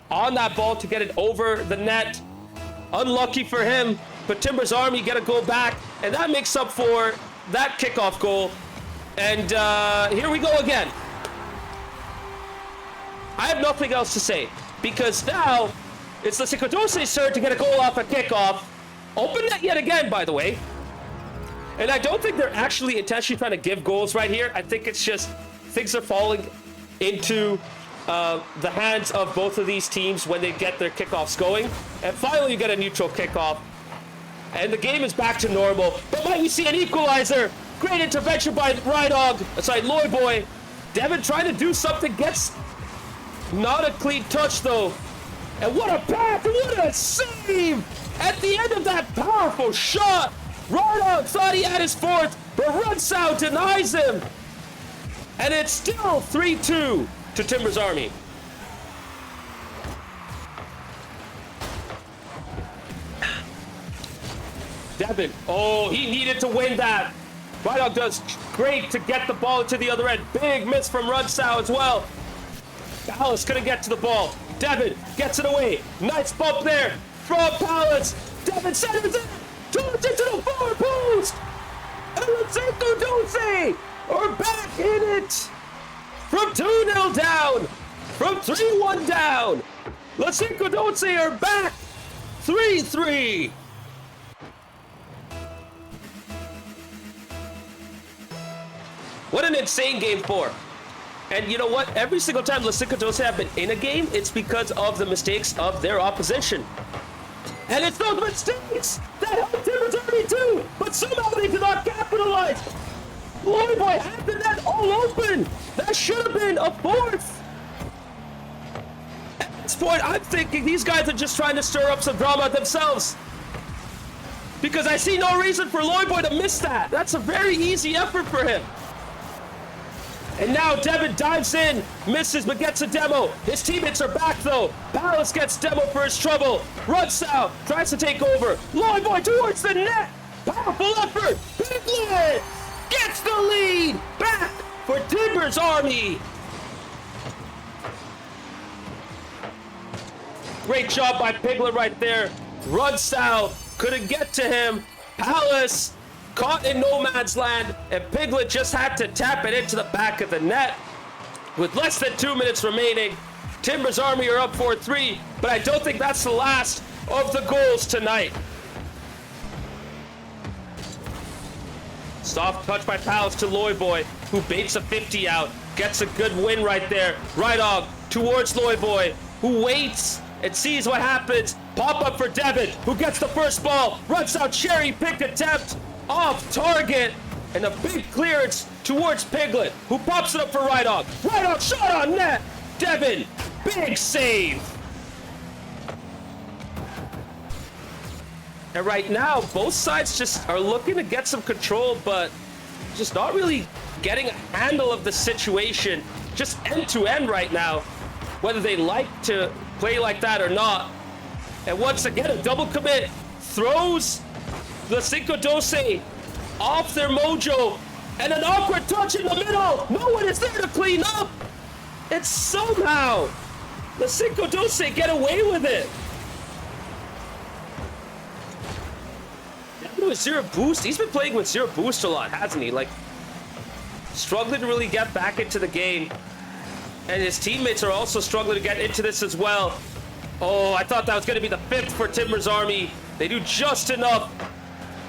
on that ball to get it over the net. Unlucky for him, but Timbers Army get a goal back, and that makes up for that kickoff goal. And here we go again. I have nothing else to say, because now it's LaCinco12's turn to get a goal off a kickoff. Open net yet again, by the way. And I don't think they're actually intentionally trying to give goals right here. I think it's just things are falling into the hands of both of these teams when they get their kickoffs going. And finally, you get a neutral kickoff. And the game is back to normal. But might we see an equalizer? Great intervention by Loyboy. Devin trying to do something, gets not a clean touch, though. And what a pass, what a save! At the end of that powerful shot, Rhino thought he had his fourth, but Rudsau denies him. And it's still 3-2 to Timbers Army. Devin, oh, he needed to win that. Rhino does great to get the ball to the other end. Big miss from Rudsau as well. Palace couldn't get to the ball. Devin gets it away. Nice bump there from Palace. Devin centers it. Turns into the far post. And LaCinco12 are back in it. From 2-0 down. From 3-1 down. LaCinco12 are back. 3-3. What an insane game 4. And you know what? Every single time LaCinco12 have been in a game, it's because of the mistakes of their opposition. And it's those mistakes that helped Timbers Army too, but somehow they did not capitalize. Loyboy had the net all open. That should have been a fourth. At this point, I'm thinking these guys are just trying to stir up some drama themselves, because I see no reason for Loyboy to miss that. That's a very easy effort for him. And now Devin dives in, misses, but gets a demo. His teammates are back, though. Palace gets demo for his trouble. Rudsau tries to take over. Loyboy towards the net. Powerful effort. Piglet gets the lead. Back for Timbers Army. Great job by Piglet right there. Rudsau couldn't get to him. Palace caught in no man's land, and Piglet just had to tap it into the back of the net. With less than 2 minutes remaining, Timbers Army are up 4-3, but I don't think that's the last of the goals tonight. Soft touch by Palace to Loyboy, who baits a 50 out, gets a good win right there. Right off towards Loyboy, who waits and sees what happens. Pop up for Devin, who gets the first ball. Rudsau cherry pick attempt. Off target, and a big clearance towards Piglet, who pops it up for Rhydog. Rhydog shot on net. Devin, big save. And right now, both sides just are looking to get some control, but just not really getting a handle of the situation. Just end to end right now, whether they like to play like that or not. And once again, a double commit throws LaCinco12 off their mojo And an awkward touch in the middle. No one is there to clean up. And somehow, LaCinco12 get away with it. With zero boost, he's been playing with zero boost a lot, hasn't he? Like, struggling to really get back into the game. And his teammates are also struggling to get into this as well. Oh, I thought that was going to be the 5th for Timber's Army. They do just enough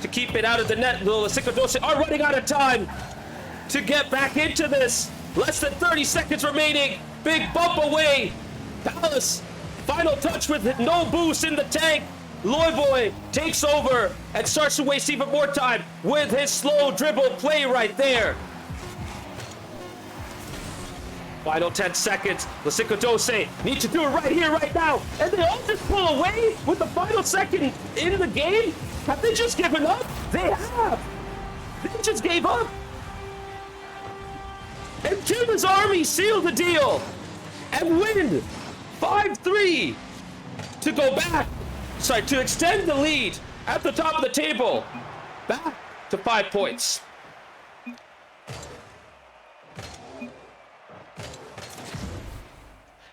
to keep it out of the net. LaCinco12 are running out of time to get back into this. Less than 30 seconds remaining. Big bump away. Palace, final touch with no boost in the tank. Loyboy takes over and starts to waste even more time with his slow dribble play right there. Final 10 seconds. LaCinco12 need to do it right here, right now. And they all just pull away with the final second in the game? Have they just given up? They have. They just gave up. And Timber's Army seal the deal and win 5-3 to go back. Sorry, to extend the lead at the top of the table back to 5 points.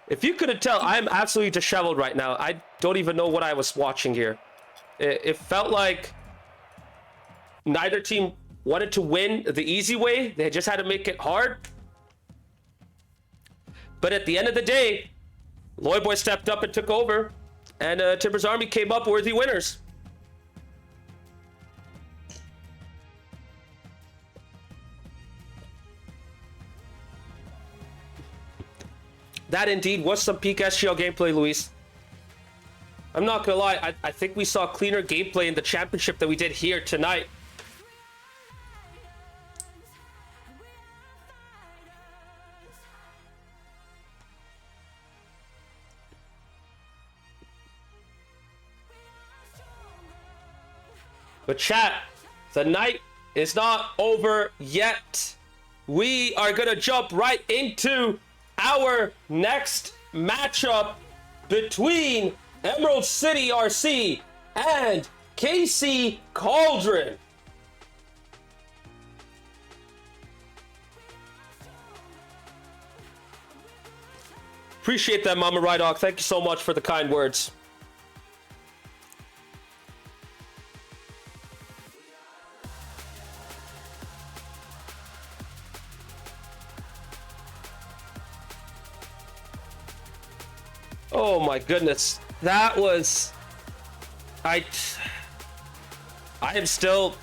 If you couldn't tell, I'm absolutely disheveled right now. I don't even know what I was watching here. It felt like neither team wanted to win the easy way. They just had to make it hard. But at the end of the day, Loyboy stepped up and took over. And Timber's Army came up worthy winners. That indeed was some peak SGL gameplay, Luis. I'm not gonna lie, I think we saw cleaner gameplay in the championship than we did here tonight. But chat, the night is not over yet. We are gonna jump right into our next matchup between Emerald City RC and KC Cauldron. Appreciate that, Mama Rydog. Thank you so much for the kind words. Oh my goodness, that was... I am still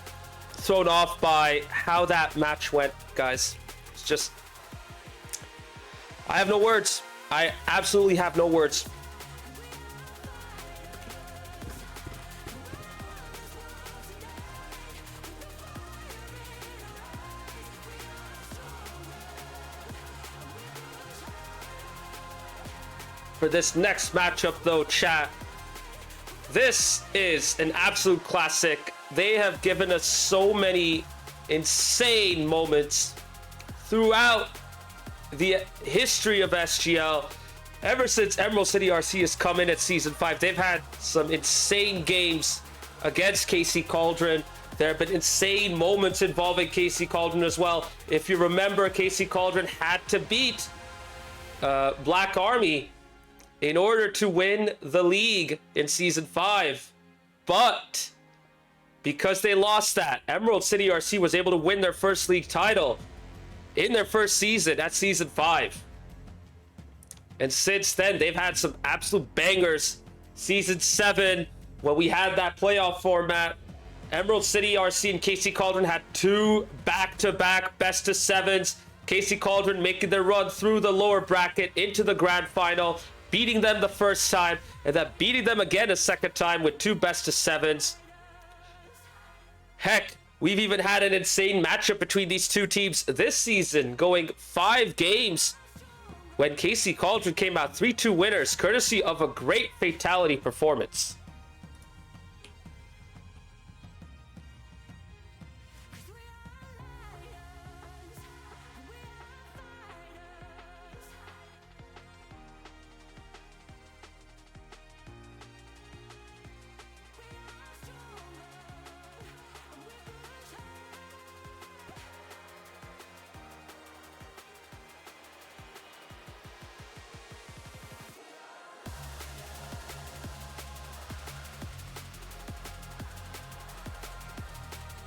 thrown off by how that match went, guys. It's just... I have no words. I absolutely have no words. For this next matchup though, chat, this is an absolute classic. They have given us so many insane moments throughout the history of SGL. Ever since Emerald City RC has come in at Season 5, they've had some insane games against KC Cauldron. There have been insane moments involving KC Cauldron as well. If you remember, KC Cauldron had to beat Black Army in order to win the league in Season 5. But because they lost that, Emerald City RC was able to win their first league title in their first season at Season 5. And since then, they've had some absolute bangers. Season 7, when we had that playoff format, Emerald City RC and KC Cauldron had 2 back-to-back best-of-7s. KC Cauldron making their run through the lower bracket into the grand final, beating them the first time, and then beating them again a second time with 2 best-of-7s. Heck, we've even had an insane matchup between these two teams this season, going 5 games, when KC Cauldron came out 3-2 winners, courtesy of a great fatality performance.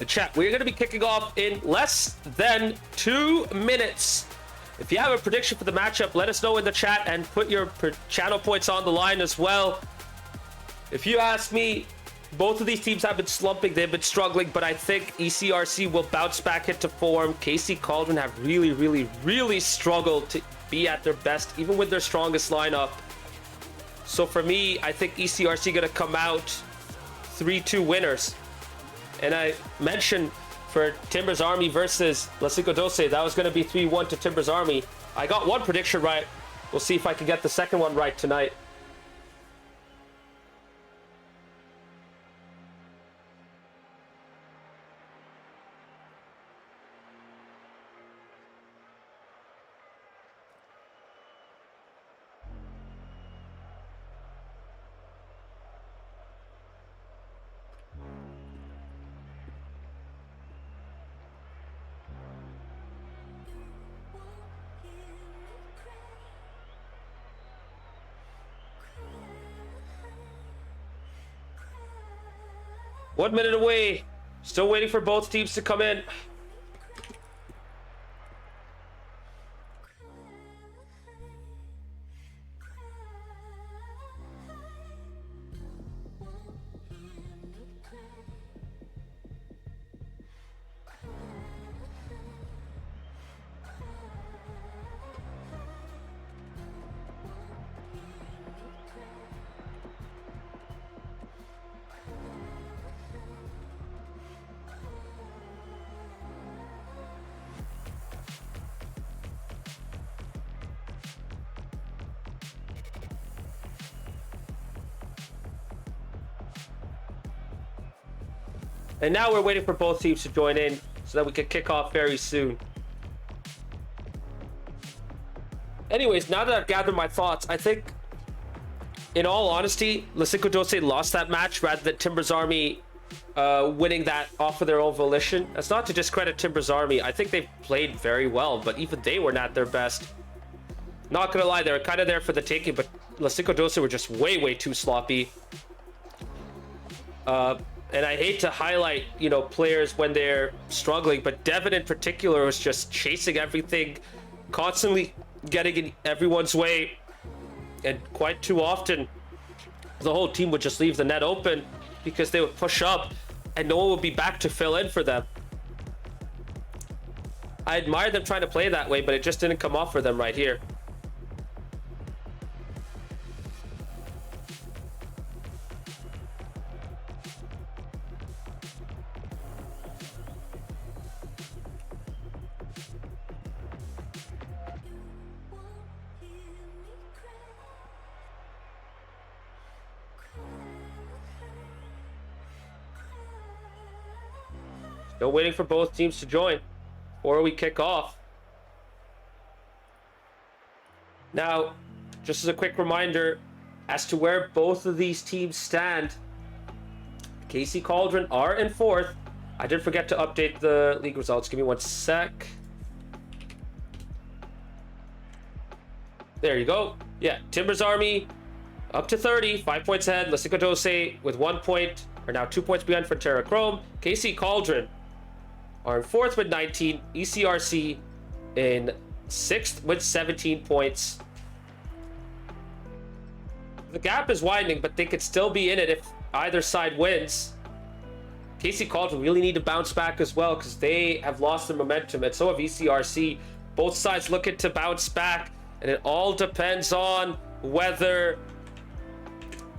Chat, we're going to be kicking off in less than 2 minutes. If you have a prediction for the matchup, let us know in the chat and put your channel points on the line as well. If you ask me, both of these teams have been slumping. They've been struggling, but I think ECRC will bounce back into form. KC Cauldron have really struggled to be at their best, even with their strongest lineup. So for me, I think ECRC going to come out 3-2 winners. And I mentioned for Timbers Army versus LaCinco12, that was going to be 3-1 to Timbers Army. I got one prediction right. We'll see if I can get the second one right tonight. One minute away. Still waiting for both teams to come in. And now we're waiting for both teams to join in so that we can kick off very soon. Anyways, now that I've gathered my thoughts, I think, in all honesty, LaCinco12 lost that match rather than Timbers Army winning that off of their own volition. That's not to discredit Timbers Army. I think they've played very well, but even they were not their best. Not gonna lie, they were kind of there for the taking, but LaCinco12 were just way too sloppy. And I hate to highlight, you know, players when they're struggling, but Devin in particular was just chasing everything, constantly getting in everyone's way. And quite too often, the whole team would just leave the net open because they would push up and no one would be back to fill in for them. I admire them trying to play that way, but it just didn't come off for them right here. Still waiting for both teams to join before we kick off. Now, just as a quick reminder as to where both of these teams stand, KC Cauldron are in 4th. I did forget to update the league results. Give me one sec. There you go. Yeah, Timbers Army up to 30, 5 points ahead. LaCinco12 with 1 point, are now 2 points behind for Terra Chrome. KC Cauldron are in 4th with 19. ECRC in 6th with 17 points. The gap is widening, but they could still be in it if either side wins. KC Cauldron really need to bounce back as well because they have lost their momentum, and so have ECRC. Both sides looking to bounce back, and it all depends on whether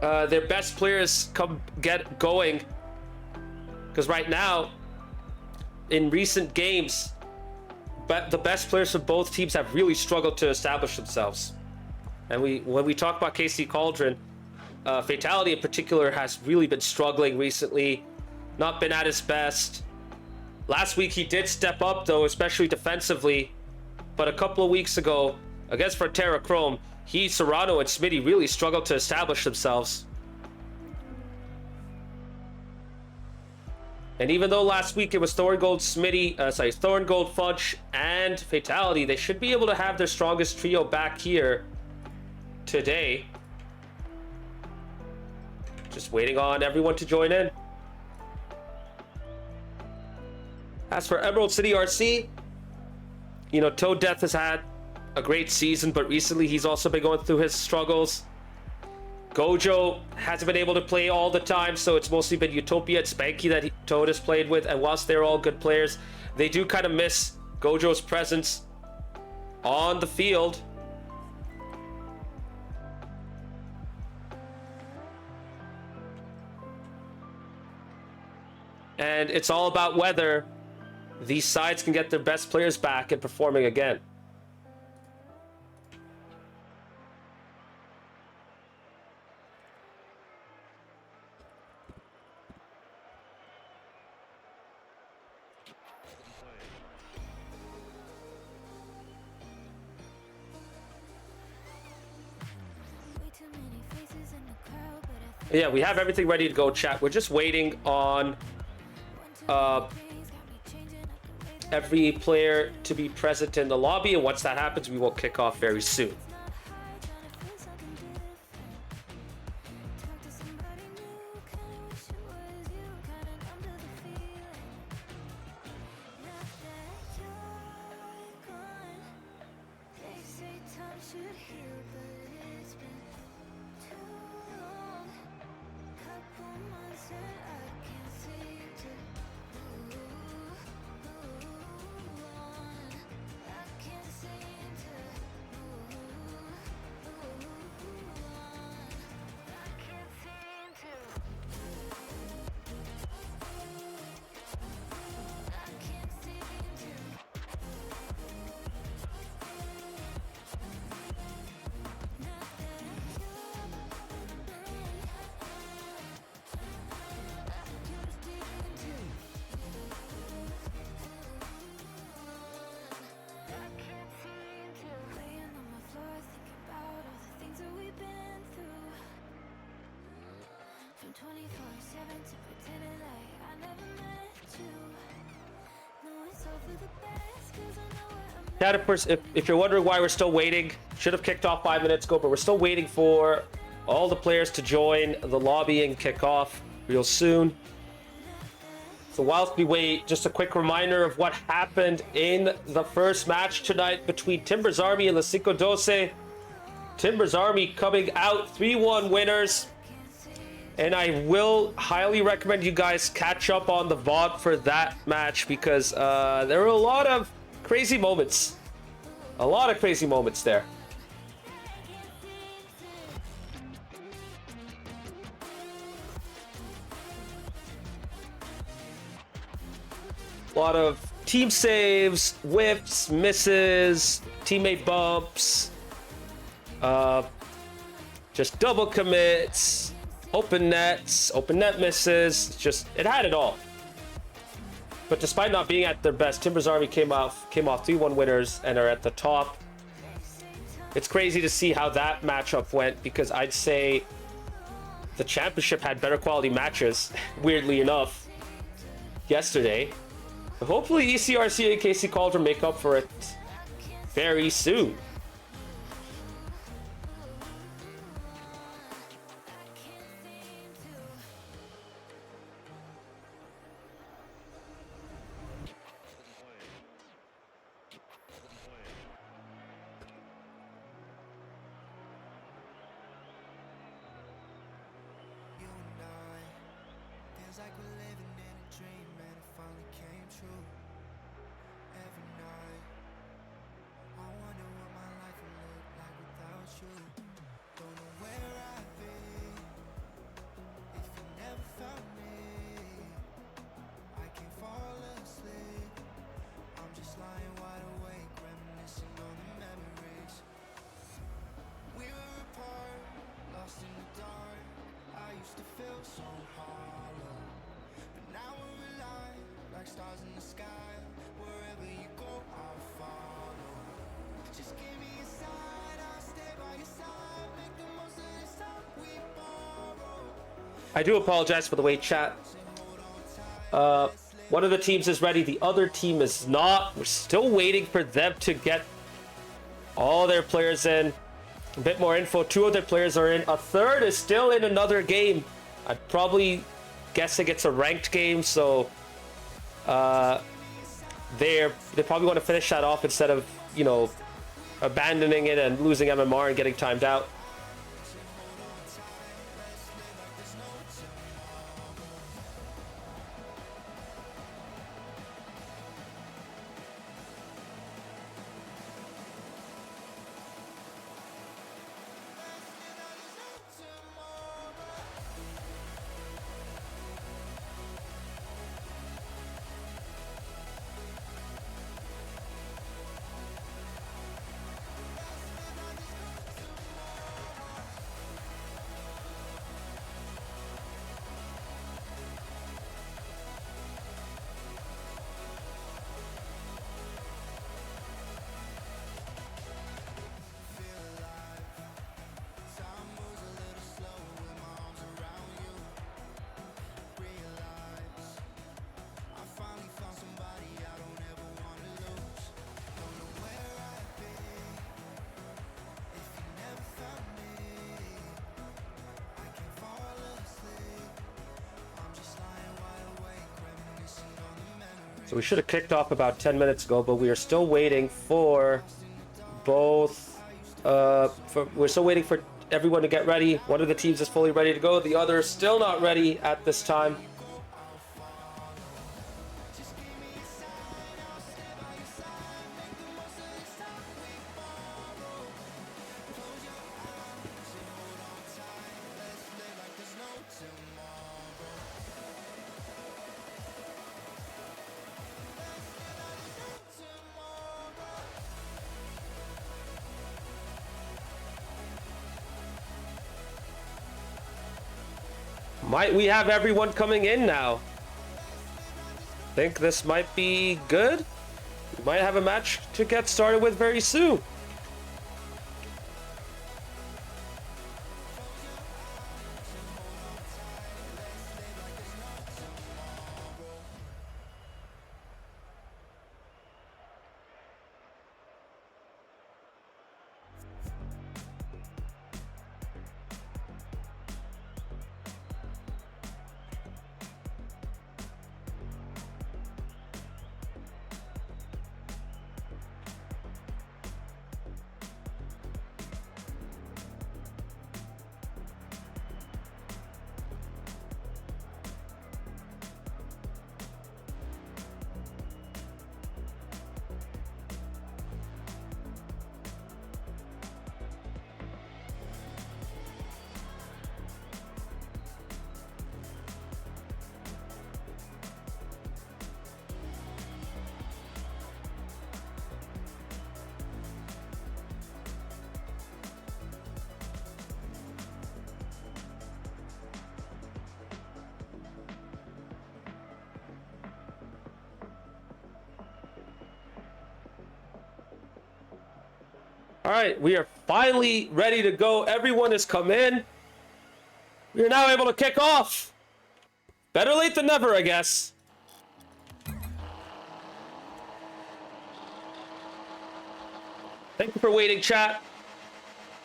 their best players get going. Because right now, in recent games, but the best players from both teams have really struggled to establish themselves. And when we talk about KC Cauldron, Fatality in particular has really been struggling recently, not been at his best. Last week he did step up though, especially defensively, but a couple of weeks ago against Frontera Chrome, Serrano and Smitty really struggled to establish themselves. And even though last week it was Thorngold, Fudge, and Fatality, they should be able to have their strongest trio back here today. Just waiting on everyone to join in. As for Emerald City RC, you know, Toad Death has had a great season, but recently he's also been going through his struggles. Gojo hasn't been able to play all the time, so it's mostly been Utopia and Spanky that Toad has played with, and whilst they're all good players, they do kind of miss Gojo's presence on the field. And it's all about whether these sides can get their best players back and performing again. Yeah, we have everything ready to go, chat. We're just waiting on every player to be present in the lobby, and once that happens, we will kick off very soon. Chat, if you're wondering why we're still waiting, should have kicked off 5 minutes ago, but we're still waiting for all the players to join the lobby and kick off real soon. So whilst we wait, just a quick reminder of what happened in the first match tonight between Timber's Army and LaCinco12. Timber's Army coming out 3-1 winners. And I will highly recommend you guys catch up on the VOD for that match, because there were a lot of crazy moments. A lot of crazy moments there. A lot of team saves, whiffs, misses, teammate bumps, just double commits, open nets, open net misses. Just, it had it all. But despite not being at their best, Timber's Army came off 3-1 winners and are at the top. It's crazy to see how that matchup went, because I'd say the championship had better quality matches, weirdly enough, yesterday. But hopefully ECRC and KC Cauldron make up for it very soon. I do apologize for the wait, chat. One of the teams is ready, the other team is not. We're still waiting for them to get all their players in. A bit more info. 2 of their players are in. A third is still in another game. I'd probably guessing it's a ranked game, so They probably want to finish that off instead of, you know, abandoning it and losing MMR and getting timed out. So we should have kicked off about 10 minutes ago, but we are still waiting for both. We're still waiting for everyone to get ready. One of the teams is fully ready to go. The other is still not ready at this time. Might we have everyone coming in now? Think this might be good? We might have a match to get started with very soon. All right, we are finally ready to go. Everyone has come in. We are now able to kick off. Better late than never, I guess. Thank you for waiting, chat.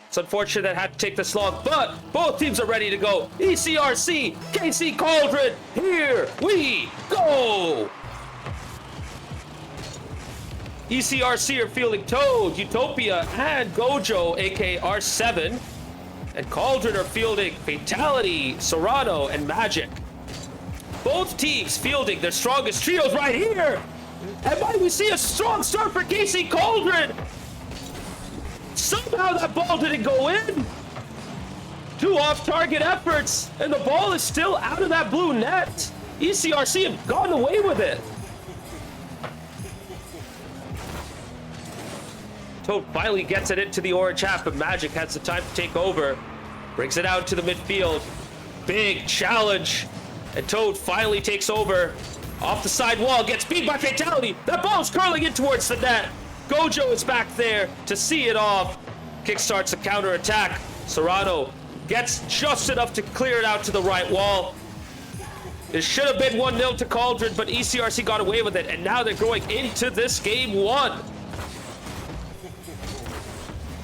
It's unfortunate that had to take this long, but both teams are ready to go. ECRC, KC Cauldron, here we go. ECRC are fielding Toad, Utopia, and Gojo, aka R7. And Cauldron are fielding Fatality, Serrano, and Magic. Both teams fielding their strongest trios right here. And might we see a strong start for KC Cauldron? Somehow that ball didn't go in. Two off-target efforts, and the ball is still out of that blue net. ECRC have gone away with it. Toad finally gets it into the orange half, but Magic has the time to take over. Brings it out to the midfield. Big challenge. And Toad finally takes over. Off the side wall, gets beat by Fatality. That ball's curling in towards the net. Gojo is back there to see it off. Kickstarts a counter-attack. Serrano gets just enough to clear it out to the right wall. It should have been 1-0 to Cauldron, but ECRC got away with it, and now they're going into this game one.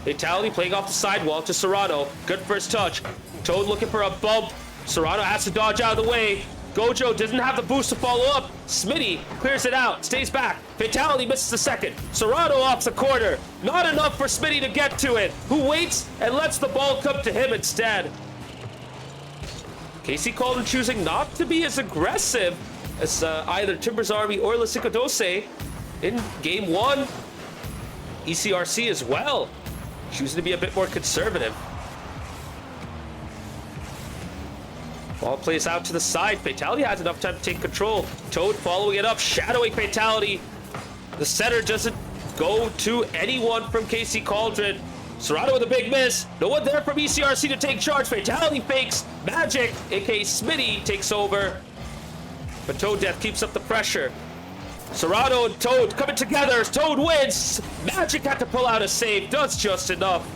Fatality playing off the sidewall to Serrano. Good first touch. Toad looking for a bump. Serrano has to dodge out of the way. Gojo doesn't have the boost to follow up. Smitty clears it out, stays back. Fatality misses the second. Serrano off the corner. Not enough for Smitty to get to it. Who waits and lets the ball come to him instead. KC Cauldron choosing not to be as aggressive as either Timbers Army or LaCinco12 in game one. ECRC as well, choosing to be a bit more conservative. Ball plays out to the side. Fatality has enough time to take control. Toad following it up, shadowing Fatality. The center doesn't go to anyone from KC Cauldron. Serrano with a big miss. No one there from ECRC to take charge. Fatality fakes. Magic, aka Smitty, takes over. But Toad Death keeps up the pressure. Serrano and Toad coming together. Toad wins. Magic had to pull out a save. Does just enough.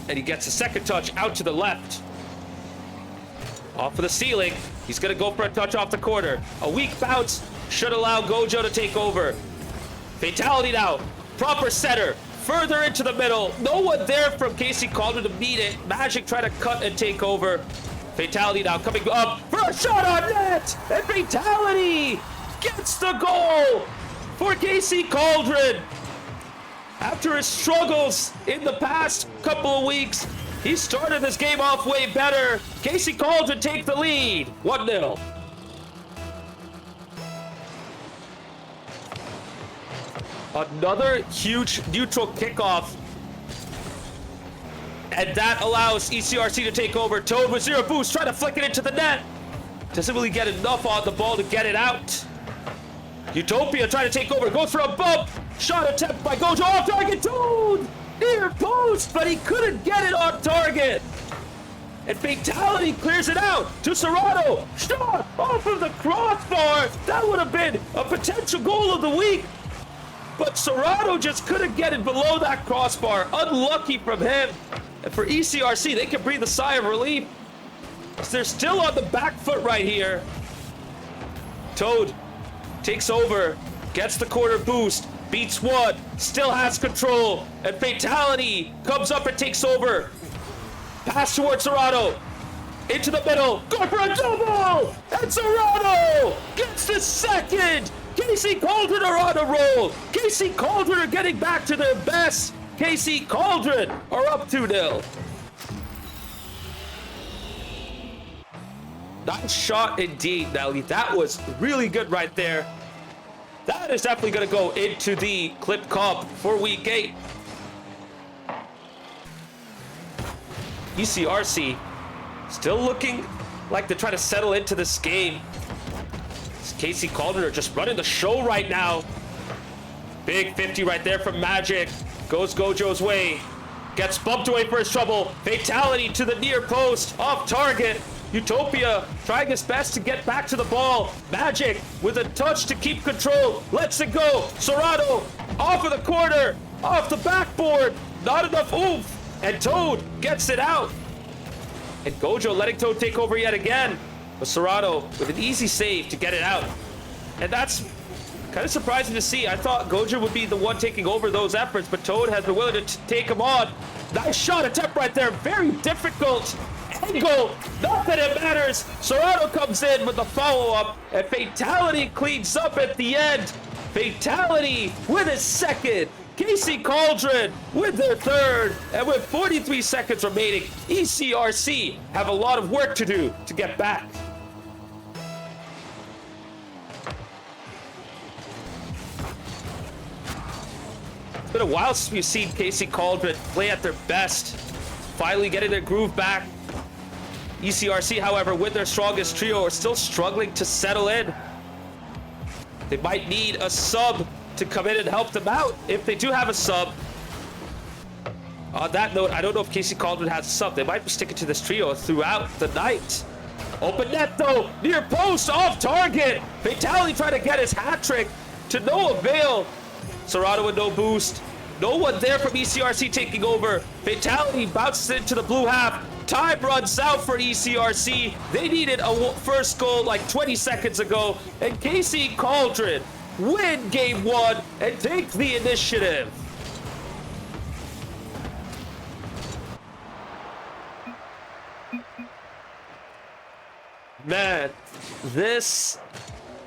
And he gets a second touch out to the left. Off of the ceiling. He's going to go for a touch off the corner. A weak bounce should allow Gojo to take over. Fatality now. Proper center. Further into the middle. No one there from KC Cauldron to meet it. Magic trying to cut and take over. Fatality now coming up for a shot on net. And Fatality gets the goal for KC Cauldron. After his struggles in the past couple of weeks, he started this game off way better. KC Cauldron take the lead, 1-0. Another huge neutral kickoff. And that allows ECRC to take over. Toad with zero boost, trying to flick it into the net. Doesn't really get enough on the ball to get it out. Utopia trying to take over, goes for a bump. Shot attempt by Gojo off target. Toad near post, but he couldn't get it on target. And Fatality clears it out to Serrano. Shot off of the crossbar. That would have been a potential goal of the week. But Serrano just couldn't get it below that crossbar. Unlucky from him. And for ECRC, they can breathe a sigh of relief. They're still on the back foot right here. Toad takes over, gets the corner boost, beats one, still has control, and Fatality comes up and takes over. Pass towards Serrano. Into the middle, going for a double! And Serrano gets the second! KC Cauldron are on a roll! KC Cauldron are getting back to their best! KC Cauldron are up 2-0. Nice shot indeed, Nelly. That was really good right there. That is definitely going to go into the clip comp for week 8. ECRC still looking like they're trying to settle into this game. KC Cauldron are just running the show right now. Big 50 right there from Magic. Goes Gojo's way. Gets bumped away for his trouble. Fatality to the near post. Off target. Utopia trying his best to get back to the ball. Magic with a touch to keep control. Lets it go. Serrano off of the corner. Off the backboard. Not enough oomph. And Toad gets it out. And Gojo letting Toad take over yet again. But Serrano with an easy save to get it out. And that's kind of surprising to see. I thought Gojo would be the one taking over those efforts, but Toad has been willing to take him on. Nice shot attempt right there. Very difficult angle. Not that it matters. Serrano comes in with the follow-up, and Fatality cleans up at the end. Fatality with his second. KC Cauldron with their third. And with 43 seconds remaining, ECRC have a lot of work to do to get back. It's been a while since we've seen KC Cauldron play at their best. Finally getting their groove back. ECRC, however, with their strongest trio, are still struggling to settle in. They might need a sub to come in and help them out if they do have a sub. On that note, I don't know if KC Cauldron has a sub. They might be sticking to this trio throughout the night. Open net though, near post, off target. Fatality trying to get his hat trick to no avail. Serrano with no boost. No one there from ECRC taking over. Fatality bounces into the blue half. Time runs out for ECRC. They needed a first goal like 20 seconds ago. And KC Cauldron win game 1 and take the initiative. Man, this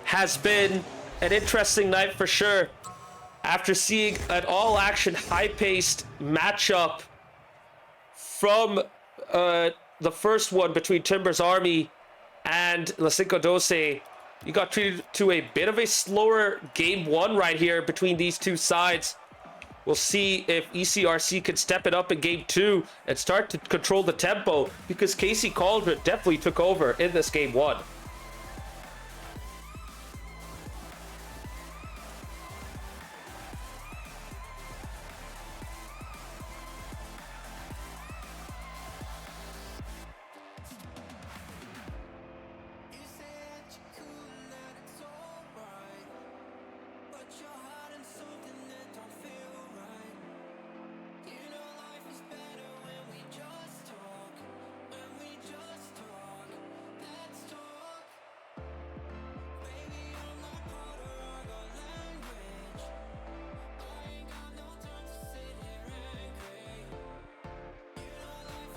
has been an interesting night for sure. After seeing an all-action, high-paced matchup from the first one between Timber's Army and LaCinco12, you got treated to a bit of a slower game one right here between these two sides. We'll see if ECRC can step it up in game two and start to control the tempo, because Cauldron definitely took over in this game one.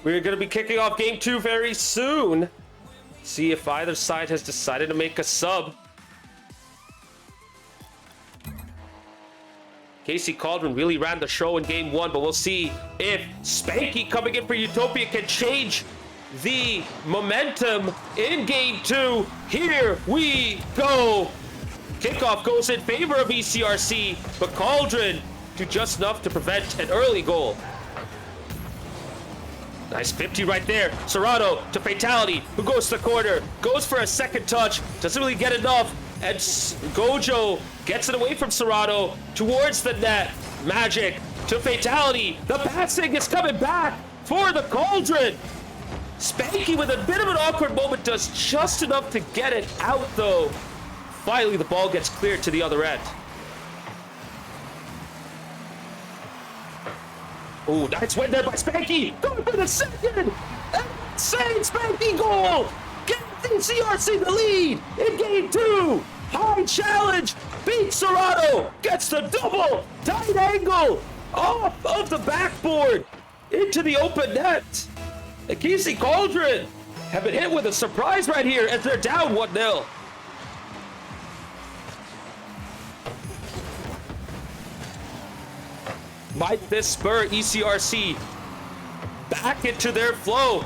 We're going to be kicking off game two very soon. See if either side has decided to make a sub. Cauldron really ran the show in game one, but we'll see if Spanky coming in for Utopia can change the momentum in game two. Here we go. Kickoff goes in favor of ECRC, but Cauldron do just enough to prevent an early goal. Nice 50 right there. Serrano to Fatality, who goes to the corner, goes for a second touch, doesn't really get enough, and Gojo gets it away from Serrano towards the net. Magic to Fatality. The passing is coming back for the Cauldron. Spanky with a bit of an awkward moment does just enough to get it out though. Finally, the ball gets cleared to the other end. Ooh, nice win there by Spanky. Going for the second. Insane Spanky goal. Gives ECRC the lead in game two. High challenge. Beats Serrano. Gets the double. Tight angle. Off of the backboard. Into the open net. And Cauldron have been hit with a surprise right here as they're down 1-0. Might this spur ECRC back into their flow?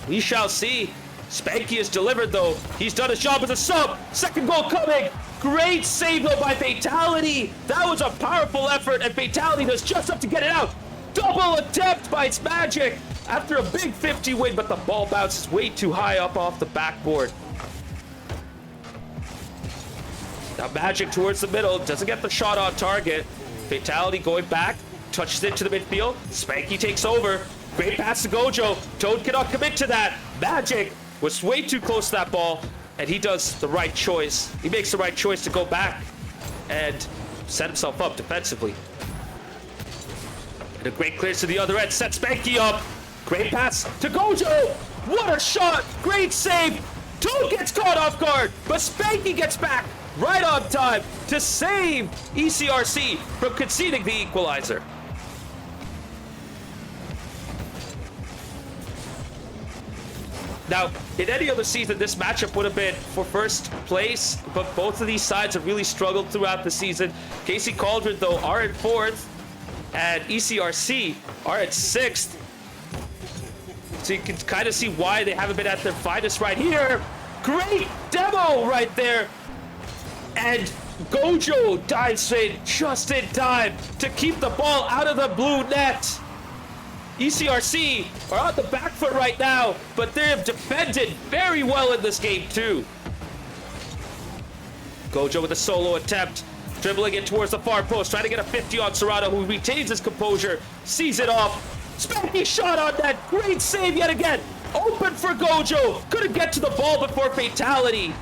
We shall see. Spanky is delivered though. He's done his job as a sub. Second goal coming. Great save though by Fatality. That was a powerful effort, and Fatality does just enough to get it out. Double attempt by its Magic after a big 50 win, but the ball bounces way too high up off the backboard. Now Magic towards the middle, doesn't get the shot on target. Fatality going back, touches it to the midfield. Spanky takes over. Great pass to Gojo. Toad cannot commit to that. Magic was way too close to that ball, and he does the right choice. He makes the right choice to go back and set himself up defensively. And a great clearance to the other end, sets Spanky up. Great pass to Gojo. What a shot. Great save. Toad gets caught off guard, but Spanky gets back right on time to save ECRC from conceding the equalizer. Now, in any other season, this matchup would have been for first place, but both of these sides have really struggled throughout the season. Cauldron, though, are in fourth, and ECRC are at sixth. So you can kind of see why they haven't been at their finest right here. Great demo right there. And Gojo dives in just in time to keep the ball out of the blue net. ECRC are on the back foot right now, but they have defended very well in this game too. Gojo with a solo attempt, dribbling it towards the far post, trying to get a 50 on Serrano, who retains his composure, sees it off. Spanky shot on that, great save yet again. Open for Gojo, couldn't get to the ball before Fatality.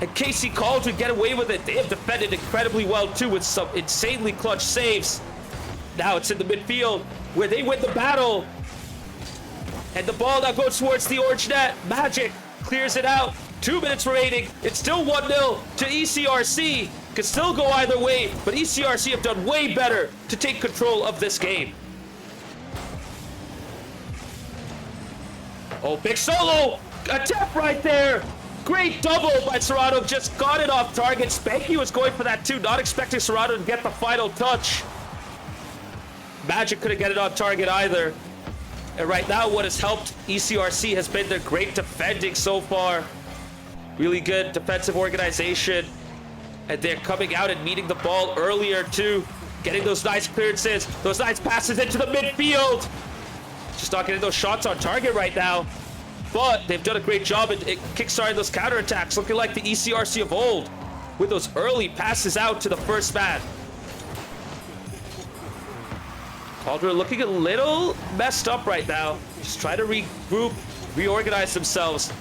And Cauldron get away with it. They have defended incredibly well too, with some insanely clutch saves. Now it's in the midfield where they win the battle. And the ball now goes towards the orange net. Magic clears it out. 2 minutes remaining. It's still 1-0 to ECRC. Could still go either way, but ECRC have done way better to take control of this game. Oh, big solo attempt right there. Great double by Serrato, just got it off target. Spanky was going for that too, not expecting Serrato to get the final touch. Magic couldn't get it on target either. And right now, what has helped ECRC has been their great defending so far. Really good defensive organization. And they're coming out and meeting the ball earlier too. Getting those nice clearances, those nice passes into the midfield. Just not getting those shots on target right now. But they've done a great job at kickstarting those counterattacks, looking like the ECRC of old, with those early passes out to the first man. Cauldron looking a little messed up right now. Just trying to regroup, reorganize themselves.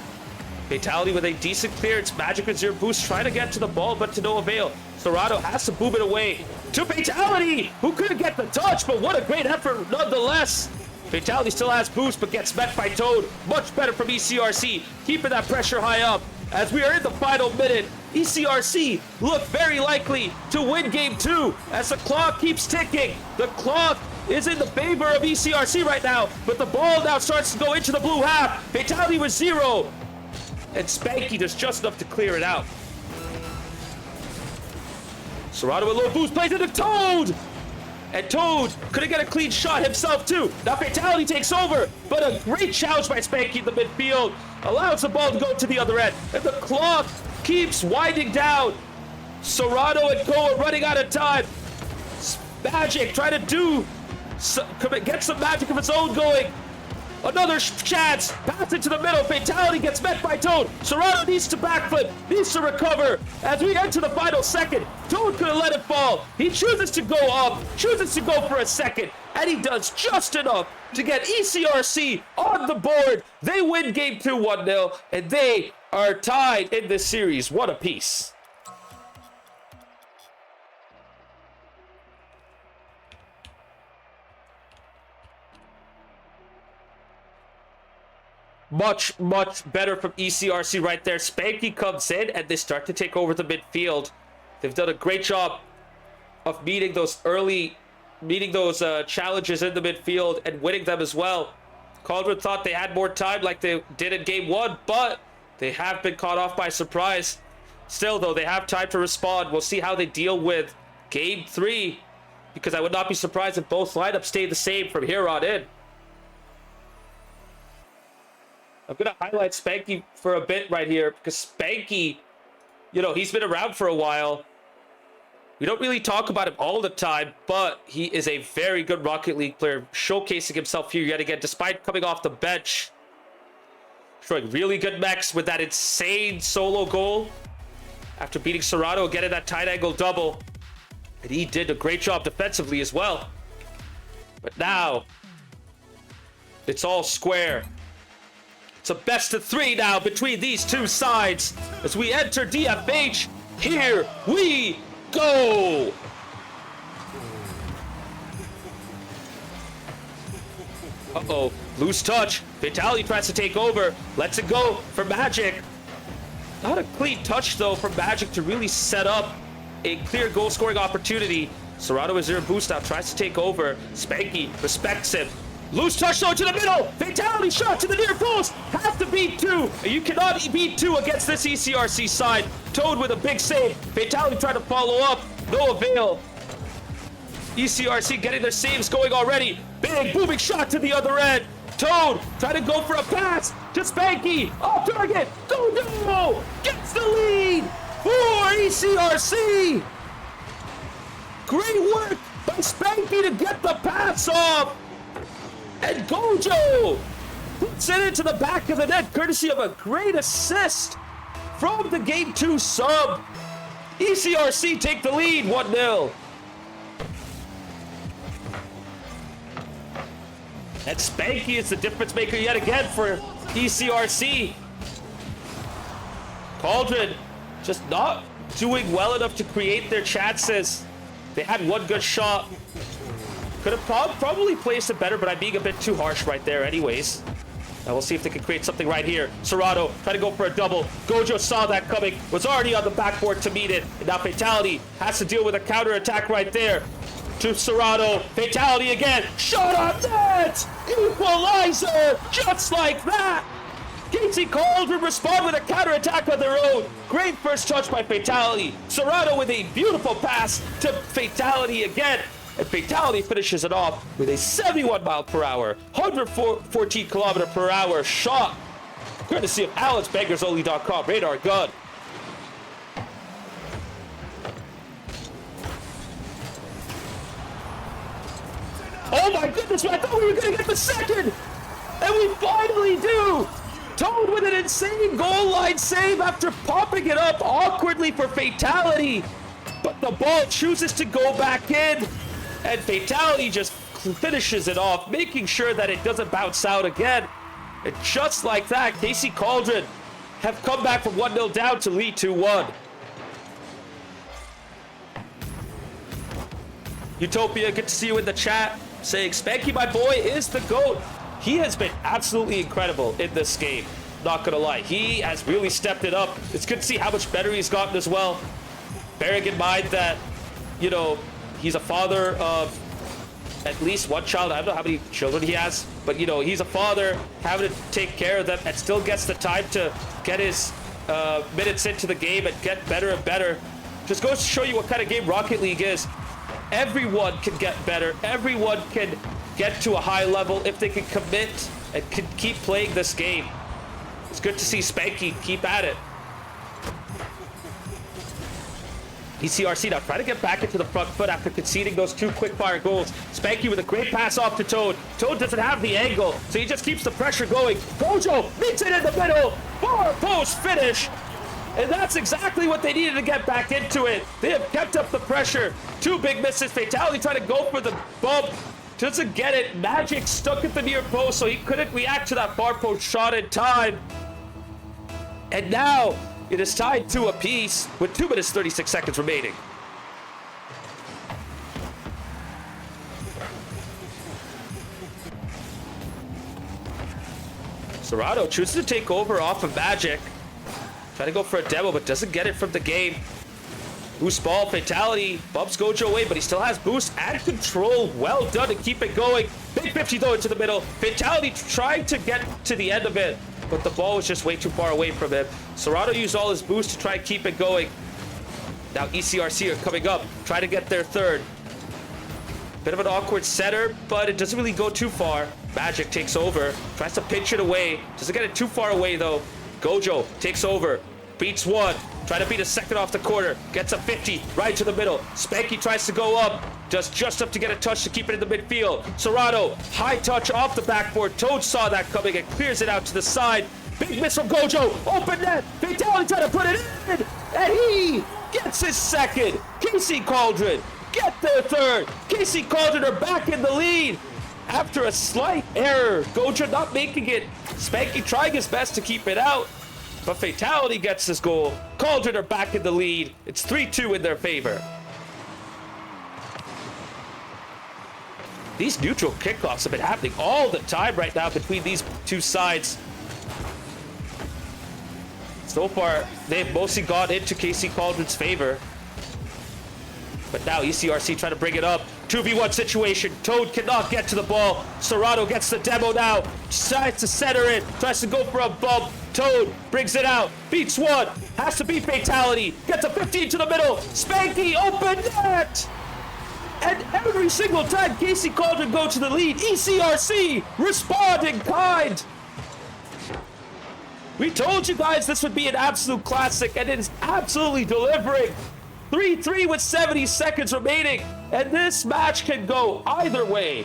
Fatality with a decent clearance. Magic with zero boost, trying to get to the ball, but to no avail. Serrato has to boom it away. To Fatality, who couldn't get the touch, but what a great effort nonetheless. Fatality still has boost, but gets met by Toad. Much better from ECRC, keeping that pressure high up. As we are in the final minute, ECRC look very likely to win game 2 as the clock keeps ticking. The clock is in the favor of ECRC right now, but the ball now starts to go into the blue half. Fatality with 0, and Spanky does just enough to clear it out. Serrato with low boost, plays into Toad! And Toad couldn't get a clean shot himself too. Now Fatality takes over, but a great challenge by Spanky in the midfield allows the ball to go to the other end. And the clock keeps winding down. Serrato and Co are running out of time. Magic trying to get some magic of its own going. Another chance, pass into the middle, Fatality gets met by Toad. Serrato needs to backflip, needs to recover. As we enter the final second, Toad could have let it fall. He chooses to go up, chooses to go for a second, and he does just enough to get ECRC on the board. They win game 2 1-0, and they are tied in this series. What a piece. Much better from ECRC right there. Spanky comes in and they start to take over the midfield. They've done a great job of meeting those challenges in the midfield and winning them as well. Cauldron thought they had more time like they did in game 1, but they have been caught off by surprise. Still though, they have time to respond. We'll see how they deal with game 3, because I would not be surprised if both lineups stay the same from here on in. I'm going to highlight Spanky for a bit right here, because Spanky, you know, he's been around for a while. We don't really talk about him all the time, but he is a very good Rocket League player, showcasing himself here yet again, despite coming off the bench. Showing really good mechs with that insane solo goal after beating Serrato again in that tight angle double. And he did a great job defensively as well. But now, it's all square. It's a best of 3 now between these two sides as we enter DFH. Here we go. Uh-oh, loose touch. Fatality tries to take over. Lets it go for Magic. Not a clean touch though for Magic to really set up a clear goal scoring opportunity. Serrato is 0 boost now, tries to take over. Spanky respects him. Loose touch though to the middle. Fatality shot to the near post. Have to beat 2. You cannot beat 2 against this ECRC side. Toad with a big save. Fatality trying to follow up. No avail. ECRC getting their saves going already. Big booming shot to the other end. Toad trying to go for a pass to Spanky. Off target. Go. Gets the lead for ECRC. Great work by Spanky to get the pass off. And Gojo puts it into the back of the net, courtesy of a great assist from the Game 2 sub. ECRC take the lead, 1-0. And Spanky is the difference maker yet again for ECRC. Cauldron just not doing well enough to create their chances. They had one good shot. Could have probably placed it better, but I'm being a bit too harsh right there anyways. Now we'll see if they can create something right here. Serrato trying to go for a double. Gojo saw that coming, was already on the backboard to meet it. And now Fatality has to deal with a counter attack right there. To Serrato, Fatality again. Shot on net! Equalizer! Just like that! Casey Cauldron respond with a counterattack on their own. Great first touch by Fatality. Serrano with a beautiful pass to Fatality again. And Fatality finishes it off with a 71 mile per hour, 114 kilometer per hour shot. Courtesy of AlexBangersOnly.com radar gun. Oh my goodness, I thought we were gonna get the second! And we finally do! Toad with an insane goal line save after popping it up awkwardly for Fatality. But the ball chooses to go back in. And Fatality just finishes it off, making sure that it doesn't bounce out again. And just like that, Casey Cauldron have come back from 1-0 down to lead 2-1. Utopia, good to see you in the chat. Saying Spanky, my boy, is the GOAT. He has been absolutely incredible in this game. Not gonna lie, he has really stepped it up. It's good to see how much better he's gotten as well. Bearing in mind that, you know, he's a father of at least one child. I don't know how many children he has, but you know, he's a father having to take care of them and still gets the time to get his minutes into the game and get better and better. Just goes to show you what kind of game Rocket League is. Everyone can get better. Everyone can get to a high level if they can commit and can keep playing this game. It's good to see Spanky keep at it. ECRC now trying to get back into the front foot after conceding those two quick-fire goals. Spanky with a great pass off to Toad. Toad doesn't have the angle, so he just keeps the pressure going. Gojo meets it in the middle. Far post finish. And that's exactly what they needed to get back into it. They have kept up the pressure. Two big misses. Fatality trying to go for the bump. Doesn't get it. Magic stuck at the near post, so he couldn't react to that far post shot in time. And now it is tied 2 apiece with 2 minutes 36 seconds remaining. Serrano chooses to take over off of Magic. Trying to go for a demo, but doesn't get it from the game. Boost ball, Fatality, bumps Gojo away, but he still has boost and control. Well done to keep it going. Big 50 though into the middle. Fatality trying to get to the end of it, but the ball was just way too far away from him. Serrano used all his boost to try and keep it going. Now ECRC are coming up, trying to get their third. Bit of an awkward setter, but it doesn't really go too far. Magic takes over, tries to pinch it away. Doesn't get it too far away though. Gojo takes over, beats one. Trying to beat a second off the corner. Gets a 50 right to the middle. Spanky tries to go up. Does just enough to get a touch to keep it in the midfield. Serrano, high touch off the backboard. Toad saw that coming and clears it out to the side. Big miss from Gojo. Open net. Fatality trying to put it in. And he gets his second. Casey Cauldron get their third. Casey Cauldron are back in the lead. After a slight error. Gojo not making it. Spanky trying his best to keep it out. But Fatality gets this goal. Cauldron are back in the lead. It's 3-2 in their favor. These neutral kickoffs have been happening all the time right now between these two sides. So far, they've mostly gone into Casey Cauldron's favor. But now ECRC trying to bring it up. 2v1 situation. Toad cannot get to the ball. Serrano gets the demo now. Tries to center it. Tries to go for a bump. Toad brings it out. Beats one. Has to beat Fatality. Gets a 15 to the middle. Spanky open net. And every single time Casey Cauldron go to the lead, ECRC respond in kind. We told you guys this would be an absolute classic, and it is absolutely delivering. 3-3 with 70 seconds remaining, and this match can go either way.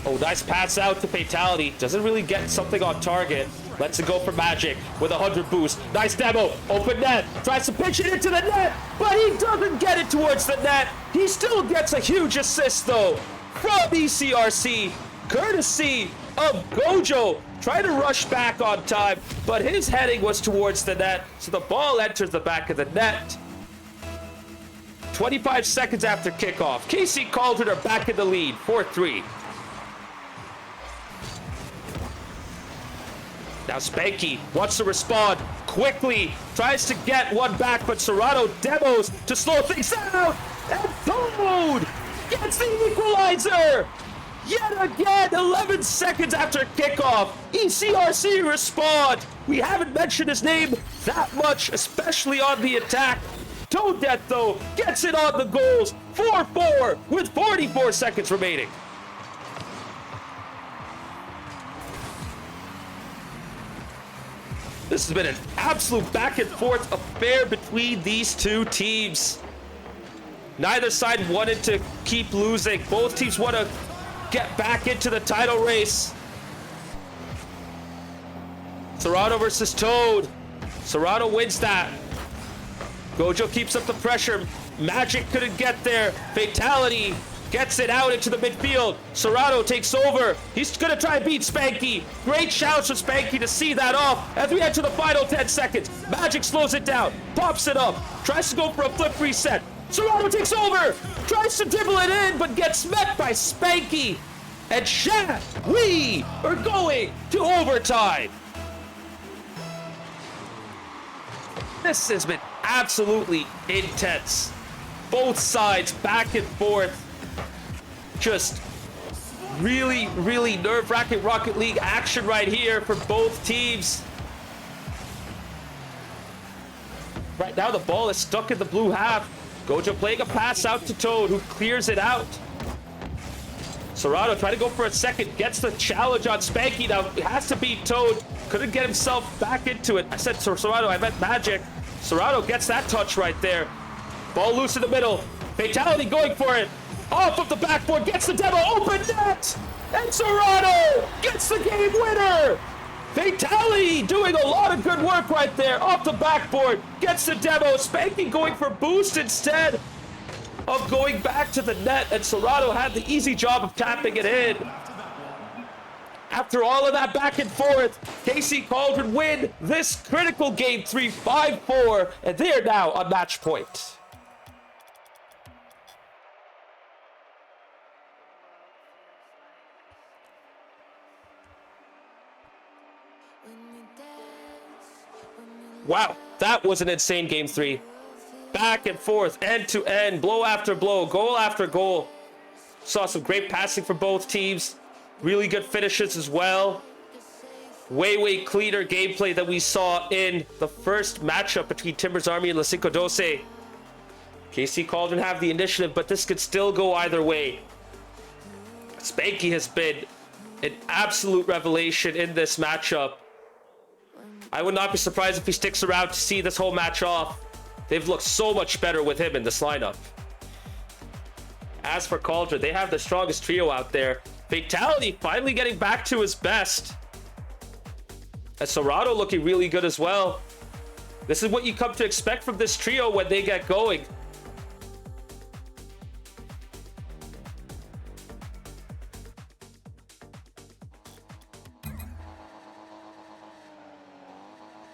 Oh, nice pass out to Fatality. Doesn't really get something on target. Lets it go for Magic with 100 boost. Nice demo. Open net. Tries to pitch it into the net, but he doesn't get it towards the net. He still gets a huge assist, though, from ECRC, courtesy of Gojo. Trying to rush back on time, but his heading was towards the net, so the ball enters the back of the net. 25 seconds after kickoff. Casey Cauldron are back in the lead, 4-3. Now Spanky wants to respond. quickly. Tries to get one back, but Serrato demos to slow things down. And Toad gets the equalizer. Yet again, 11 seconds after kickoff, ECRC respond. We haven't mentioned his name that much, especially on the attack. Toad Death, though, gets it on the goals. 4-4 with 44 seconds remaining. This has been an absolute back and forth affair between these two teams. Neither side wanted to keep losing. Both teams want to get back into the title race. Serrato versus Toad. Serrato wins that. Gojo keeps up the pressure. Magic couldn't get there. Fatality gets it out into the midfield. Serrato takes over. He's gonna try and beat Spanky. Great shouts for Spanky to see that off as we head to the final 10 seconds. Magic slows it down, pops it up, tries to go for a flip reset. Serrato takes over, tries to dribble it in, but gets met by Spanky. And chat, we are going to overtime. This has been absolutely intense. Both sides back and forth. Just really, really nerve-wracking Rocket League action right here for both teams. Right now the ball is stuck in the blue half. Gojo playing a pass out to Toad, who clears it out. Serrato trying to go for a second, gets the challenge on Spanky. Now has to beat Toad. Couldn't get himself back into it. I said Serrato, I meant Magic. Serrato gets that touch right there. Ball loose in the middle. Fatality going for it. Off of the backboard, gets the demo, open net! And Serrato gets the game winner! Fatality doing a lot of good work right there. Off the backboard, gets the demo. Spanky going for boost instead of going back to the net, and Serrato had the easy job of tapping it in. After all of that back and forth, KC Cauldron win this critical game 3, 5-4, and they are now on match point. Wow, that was an insane game 3. Back and forth, end to end, blow after blow, goal after goal. Saw some great passing from both teams. Really good finishes as well. Way cleaner gameplay than we saw in the first matchup between Timbers Army and LaCinco12. KC Cauldron have the initiative, but this could still go either way. Spanky has been an absolute revelation in this matchup. I would not be surprised if he sticks around to see this whole match off. They've looked so much better with him in this lineup. As for Cauldron, they have the strongest trio out there. Fatality finally getting back to his best. And Serrato looking really good as well. This is what you come to expect from this trio when they get going.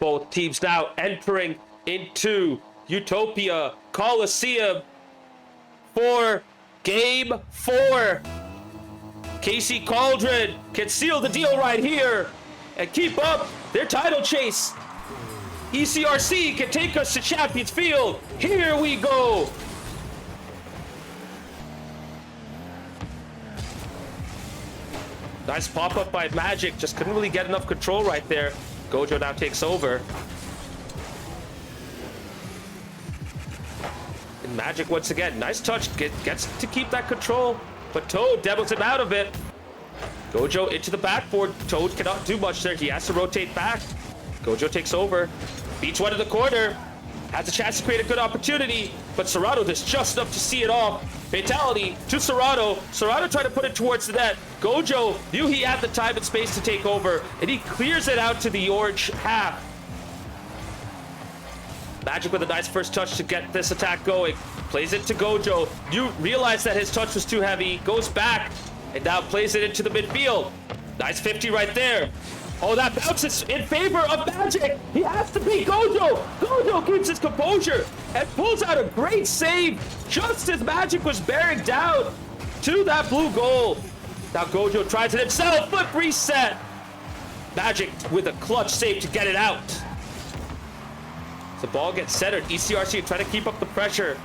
Both teams now entering into Utopia Coliseum for Game 4. KC Cauldron can seal the deal right here and keep up their title chase. ECRC can take us to Champions Field. Here we go. Nice pop-up by Magic. Just couldn't really get enough control right there. Gojo now takes over. And Magic once again. Nice touch. Gets to keep that control. But Toad demos him out of it. Gojo into the backboard. Toad cannot do much there. He has to rotate back. Gojo takes over. Beats one in the corner. Has a chance to create a good opportunity. But Serrato does just enough to see it off. Fatality to Serrato. Serrato tried to put it towards the net. Gojo knew he had the time and space to take over, and he clears it out to the orange half. Magic with a nice first touch to get this attack going. Plays it to Gojo. You realize that his touch was too heavy. Goes back, and now plays it into the midfield. Nice 50 right there. Oh, that bounces in favor of Magic. He has to beat Gojo. Gojo keeps his composure and pulls out a great save just as Magic was bearing down to that blue goal. Now Gojo tries it himself. Flip reset. Magic with a clutch save to get it out. The ball gets centered. ECRC trying to keep up the pressure.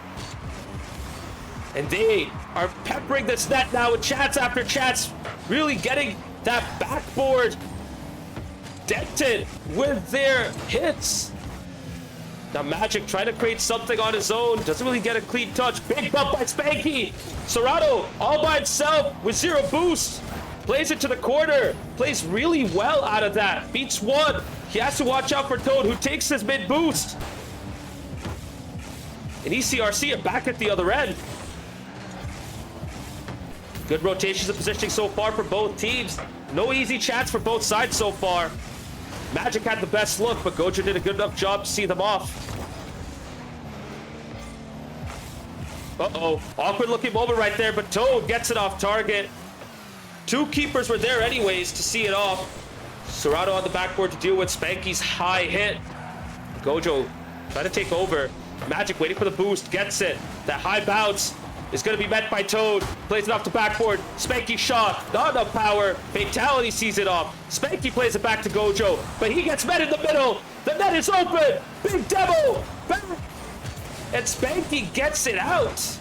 And they are peppering this net now with chats after chats, really getting that backboard dented with their hits. Now Magic trying to create something on his own. Doesn't really get a clean touch. Big bump by Spanky. Serrato all by himself with 0 boost. Plays it to the corner. Plays really well out of that. Beats one. He has to watch out for Toad, who takes his mid boost. And ECRC are back at the other end. Good rotations and positioning so far for both teams. No easy chats for both sides so far. Magic had the best look, but Gojo did a good enough job to see them off. Uh-oh. Awkward looking moment right there, but Toad gets it off target. 2 keepers were there anyways to see it off. Serrato on the backboard to deal with Spanky's high hit. Gojo trying to take over. Magic waiting for the boost, gets it. That high bounce is going to be met by Toad. Plays it off the backboard. Spanky shot. Not enough power. Fatality sees it off. Spanky plays it back to Gojo, but he gets met in the middle. The net is open. Big demo. Back. And Spanky gets it out.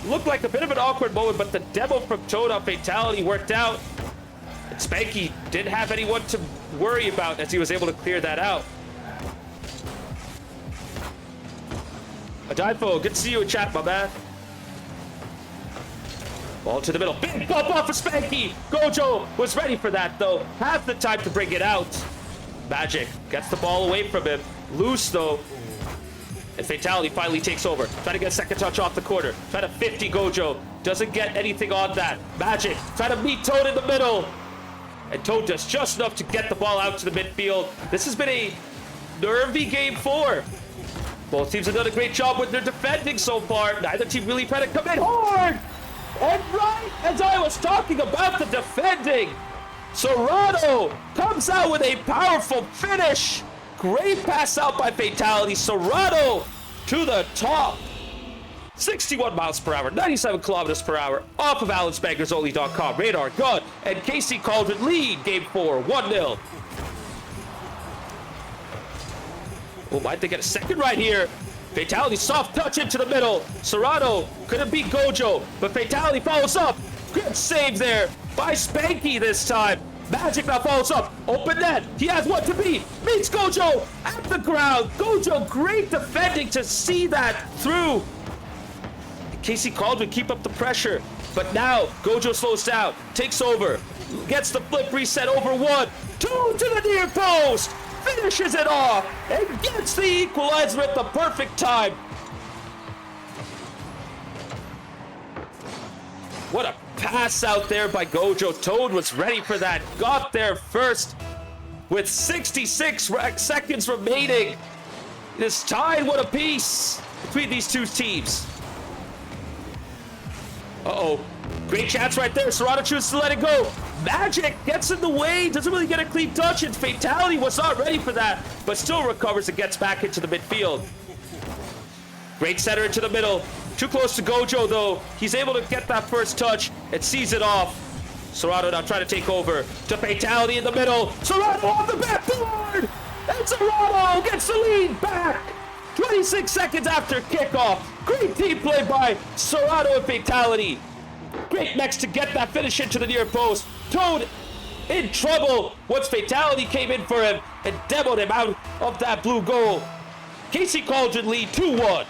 Looked like a bit of an awkward moment, but the demo from Toad on Fatality worked out. And Spanky didn't have anyone to worry about as he was able to clear that out. Adifo, good to see you in chat, my man. Ball to the middle. Big bump off of Spanky. Gojo was ready for that, though. Have the time to bring it out. Magic gets the ball away from him. Loose, though. And Fatality finally takes over. Trying to get a second touch off the corner. Trying to 50 Gojo. Doesn't get anything on that. Magic trying to meet Toad in the middle. And Toad does just enough to get the ball out to the midfield. This has been a nervy game 4. Both teams have done a great job with their defending so far. Neither team really trying to come in hard. And right as I was talking about the defending, Serrato comes out with a powerful finish. Great pass out by Fatality. Serrato to the top. 61 miles per hour, 97 kilometers per hour, off of AllenSpankersOnly.com. Radar, Gun, and KC Cauldron lead game 4, 1-0. Oh, might they get a second right here? Fatality, soft touch into the middle. Serrato couldn't beat Gojo, but Fatality follows up. Good save there by Spanky this time. Magic now follows up. Open net. He has one to beat. Meets Gojo at the ground. Gojo, great defending to see that through. KC Cauldron keep up the pressure, but now Gojo slows down, takes over, gets the flip reset over 1, 2 to the near post. Finishes it off and gets the equalizer at the perfect time. What a pass out there by Gojo. Toad was ready for that. Got there first with 66 seconds remaining. It is tied 1 apiece between these two teams. Uh-oh. Great chance right there. Serrato chooses to let it go. Magic gets in the way. Doesn't really get a clean touch. And Fatality was not ready for that, but still recovers and gets back into the midfield. Great center into the middle. Too close to Gojo, though. He's able to get that first touch and sees it off. Serrato now trying to take over to Fatality in the middle. Serrato on the backboard! And Serrato gets the lead back. 26 seconds after kickoff. Great team play by Serrato and Fatality. Great next to get that finish into the near post. Toad in trouble once Fatality came in for him and demoed him out of that blue goal. KC Cauldron lead 2-1.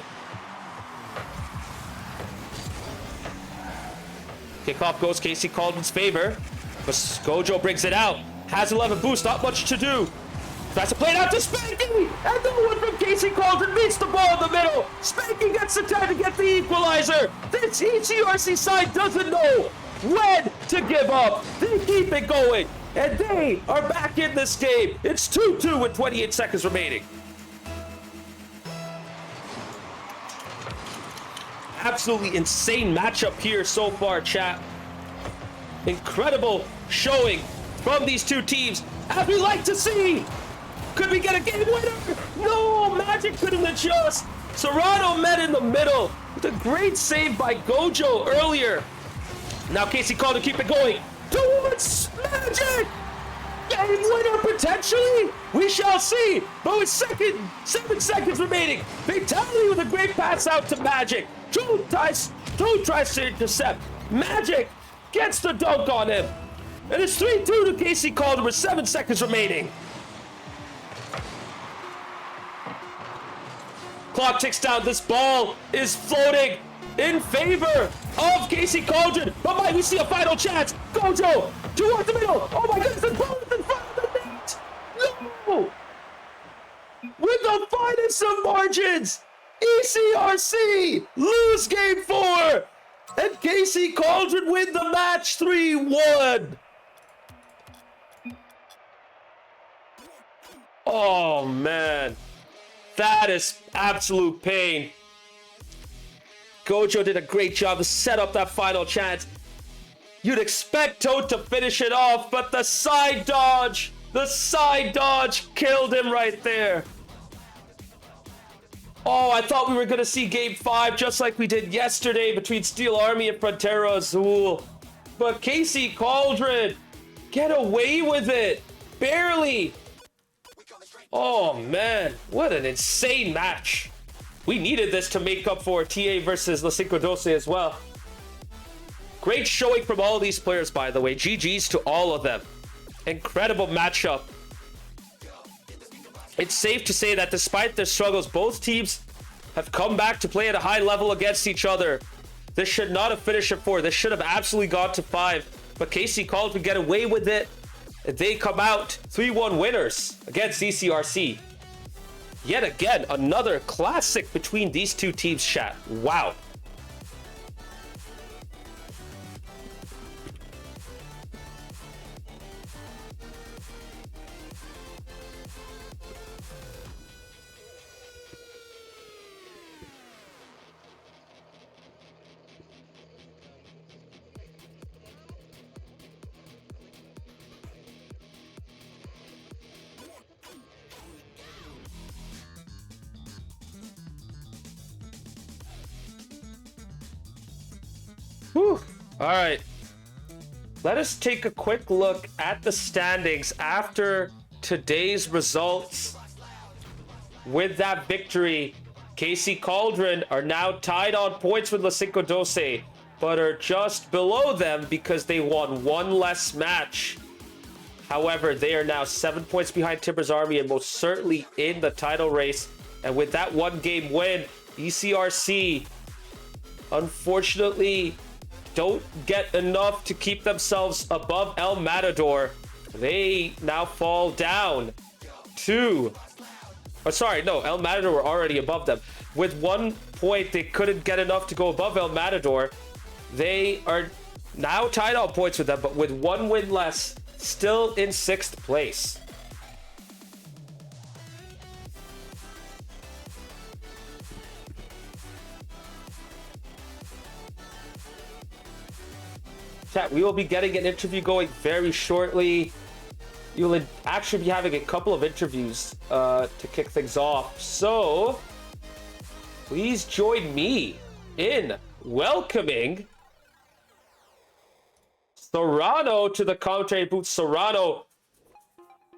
Kickoff goes KC Cauldron's favor, but Gojo brings it out. Has 11 boost, not much to do. Tries to play it out to Spanky, and the one from KC Cauldron meets the ball in the middle. Spanky gets the time to get the equalizer. This ECRC side doesn't know when to give up. They keep it going, and they are back in this game. It's 2-2 with 28 seconds remaining. Absolutely insane matchup here so far, chat. Incredible showing from these two teams, as we like to see. Could we get a game winner? No, Magic couldn't adjust. Serrato met in the middle with a great save by Gojo earlier. Now KC Cauldron keep it going towards Magic. game winner potentially? We shall see. But with 7 seconds remaining, Fatality with a great pass out to Magic. Toad tries to intercept. Magic gets the dunk on him. And it's 3-2 to KC Cauldron with 7 seconds remaining. Clock ticks down. This ball is floating in favor of KC Cauldron. But might we see a final chance? Gojo towards the middle. Oh my goodness, the ball is in front of the net. No! With the finest of margins, ECRC lose game 4. And KC Cauldron win the match 3-1. Oh man, that is absolute pain. Gojo did a great job to set up that final chance. You'd expect Toad to finish it off, but the side dodge killed him right there. Oh, I thought we were going to see game 5 just like we did yesterday between Steel Army and Frontera Azul. But KC Cauldron get away with it. Barely. Oh man, what an insane match. We needed this to make up for TA versus LaCinco12 as well. Great showing from all these players, by the way. GG's to all of them. Incredible matchup. It's safe to say that despite their struggles, both teams have come back to play at a high level against each other. This should not have finished at 4. This should have absolutely gone to 5. But KC Cauldron get away with it. They come out 3-1 winners against ECRC. Yet again, another classic between these two teams, chat. Wow. Whew. All right. Let us take a quick look at the standings after today's results. With that victory, KC Cauldron are now tied on points with LaCinco12, but are just below them because they won one less match. However, they are now 7 points behind Timbers Army and most certainly in the title race. And with that one game win, ECRC unfortunately don't get enough to keep themselves above El Matador. They now fall down to... Oh, sorry, no, El Matador were already above them. With 1 point, they couldn't get enough to go above El Matador. They are now tied on points with them, but with 1 win less, still in 6th place. Chat, we will be getting an interview going very shortly. You'll actually be having a couple of interviews to kick things off. So, please join me in welcoming Serrano to the commentary booth. Serrano,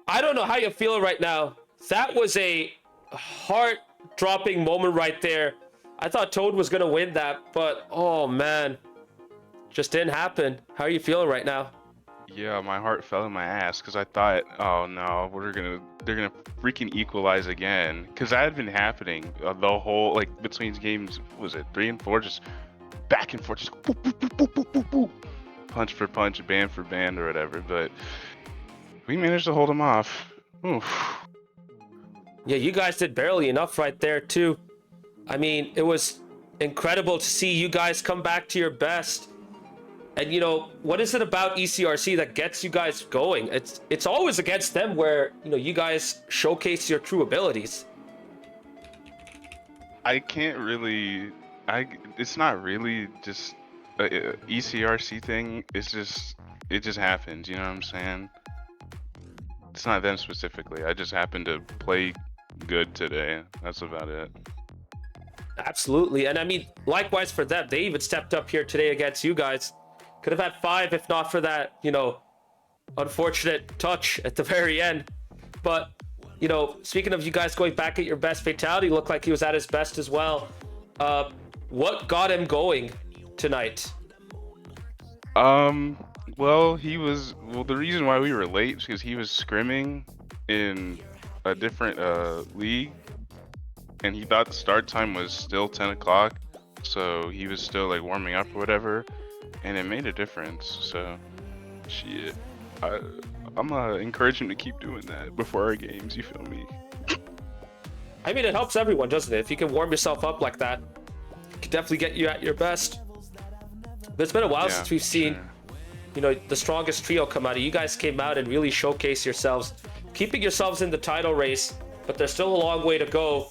I don't know how you're feeling right now. That was a heart-dropping moment right there. I thought Toad was going to win that, but oh man. Just didn't happen. How are you feeling right now? Yeah, my heart fell in my ass because I thought, oh no, they're gonna freaking equalize again. Because that had been happening the whole, like, between games, was it 3 and 4, just back and forth, just boop, boop, boop, boop, boop, boop, boop. Punch for punch, band for band, or whatever. But we managed to hold them off. Oof. Yeah, you guys did barely enough right there too. I mean, it was incredible to see you guys come back to your best. And you know, what is it about ECRC that gets you guys going? It's always against them where, you know, you guys showcase your true abilities. I can't really, it's not really just a ECRC thing. It's just, it just happens, you know what I'm saying? It's not them specifically. I just happen to play good today. That's about it. Absolutely. And I mean, likewise for them, they even stepped up here today against you guys. Could have had 5 if not for that, you know, unfortunate touch at the very end. But, you know, speaking of you guys going back at your best, Fatality looked like he was at his best as well. What got him going tonight? Well, the reason why we were late is because he was scrimming in a different league, and he thought the start time was still 10 o'clock, so he was still like warming up or whatever, and it made a difference. So, shit, I'm gonna encourage him to keep doing that before our games. You feel me? I mean, it helps everyone, doesn't it? If you can warm yourself up like that, it can definitely get you at your best. But it's been a while since we've seen, you know, the strongest trio come out. You guys came out and really showcase yourselves, keeping yourselves in the title race, but there's still a long way to go.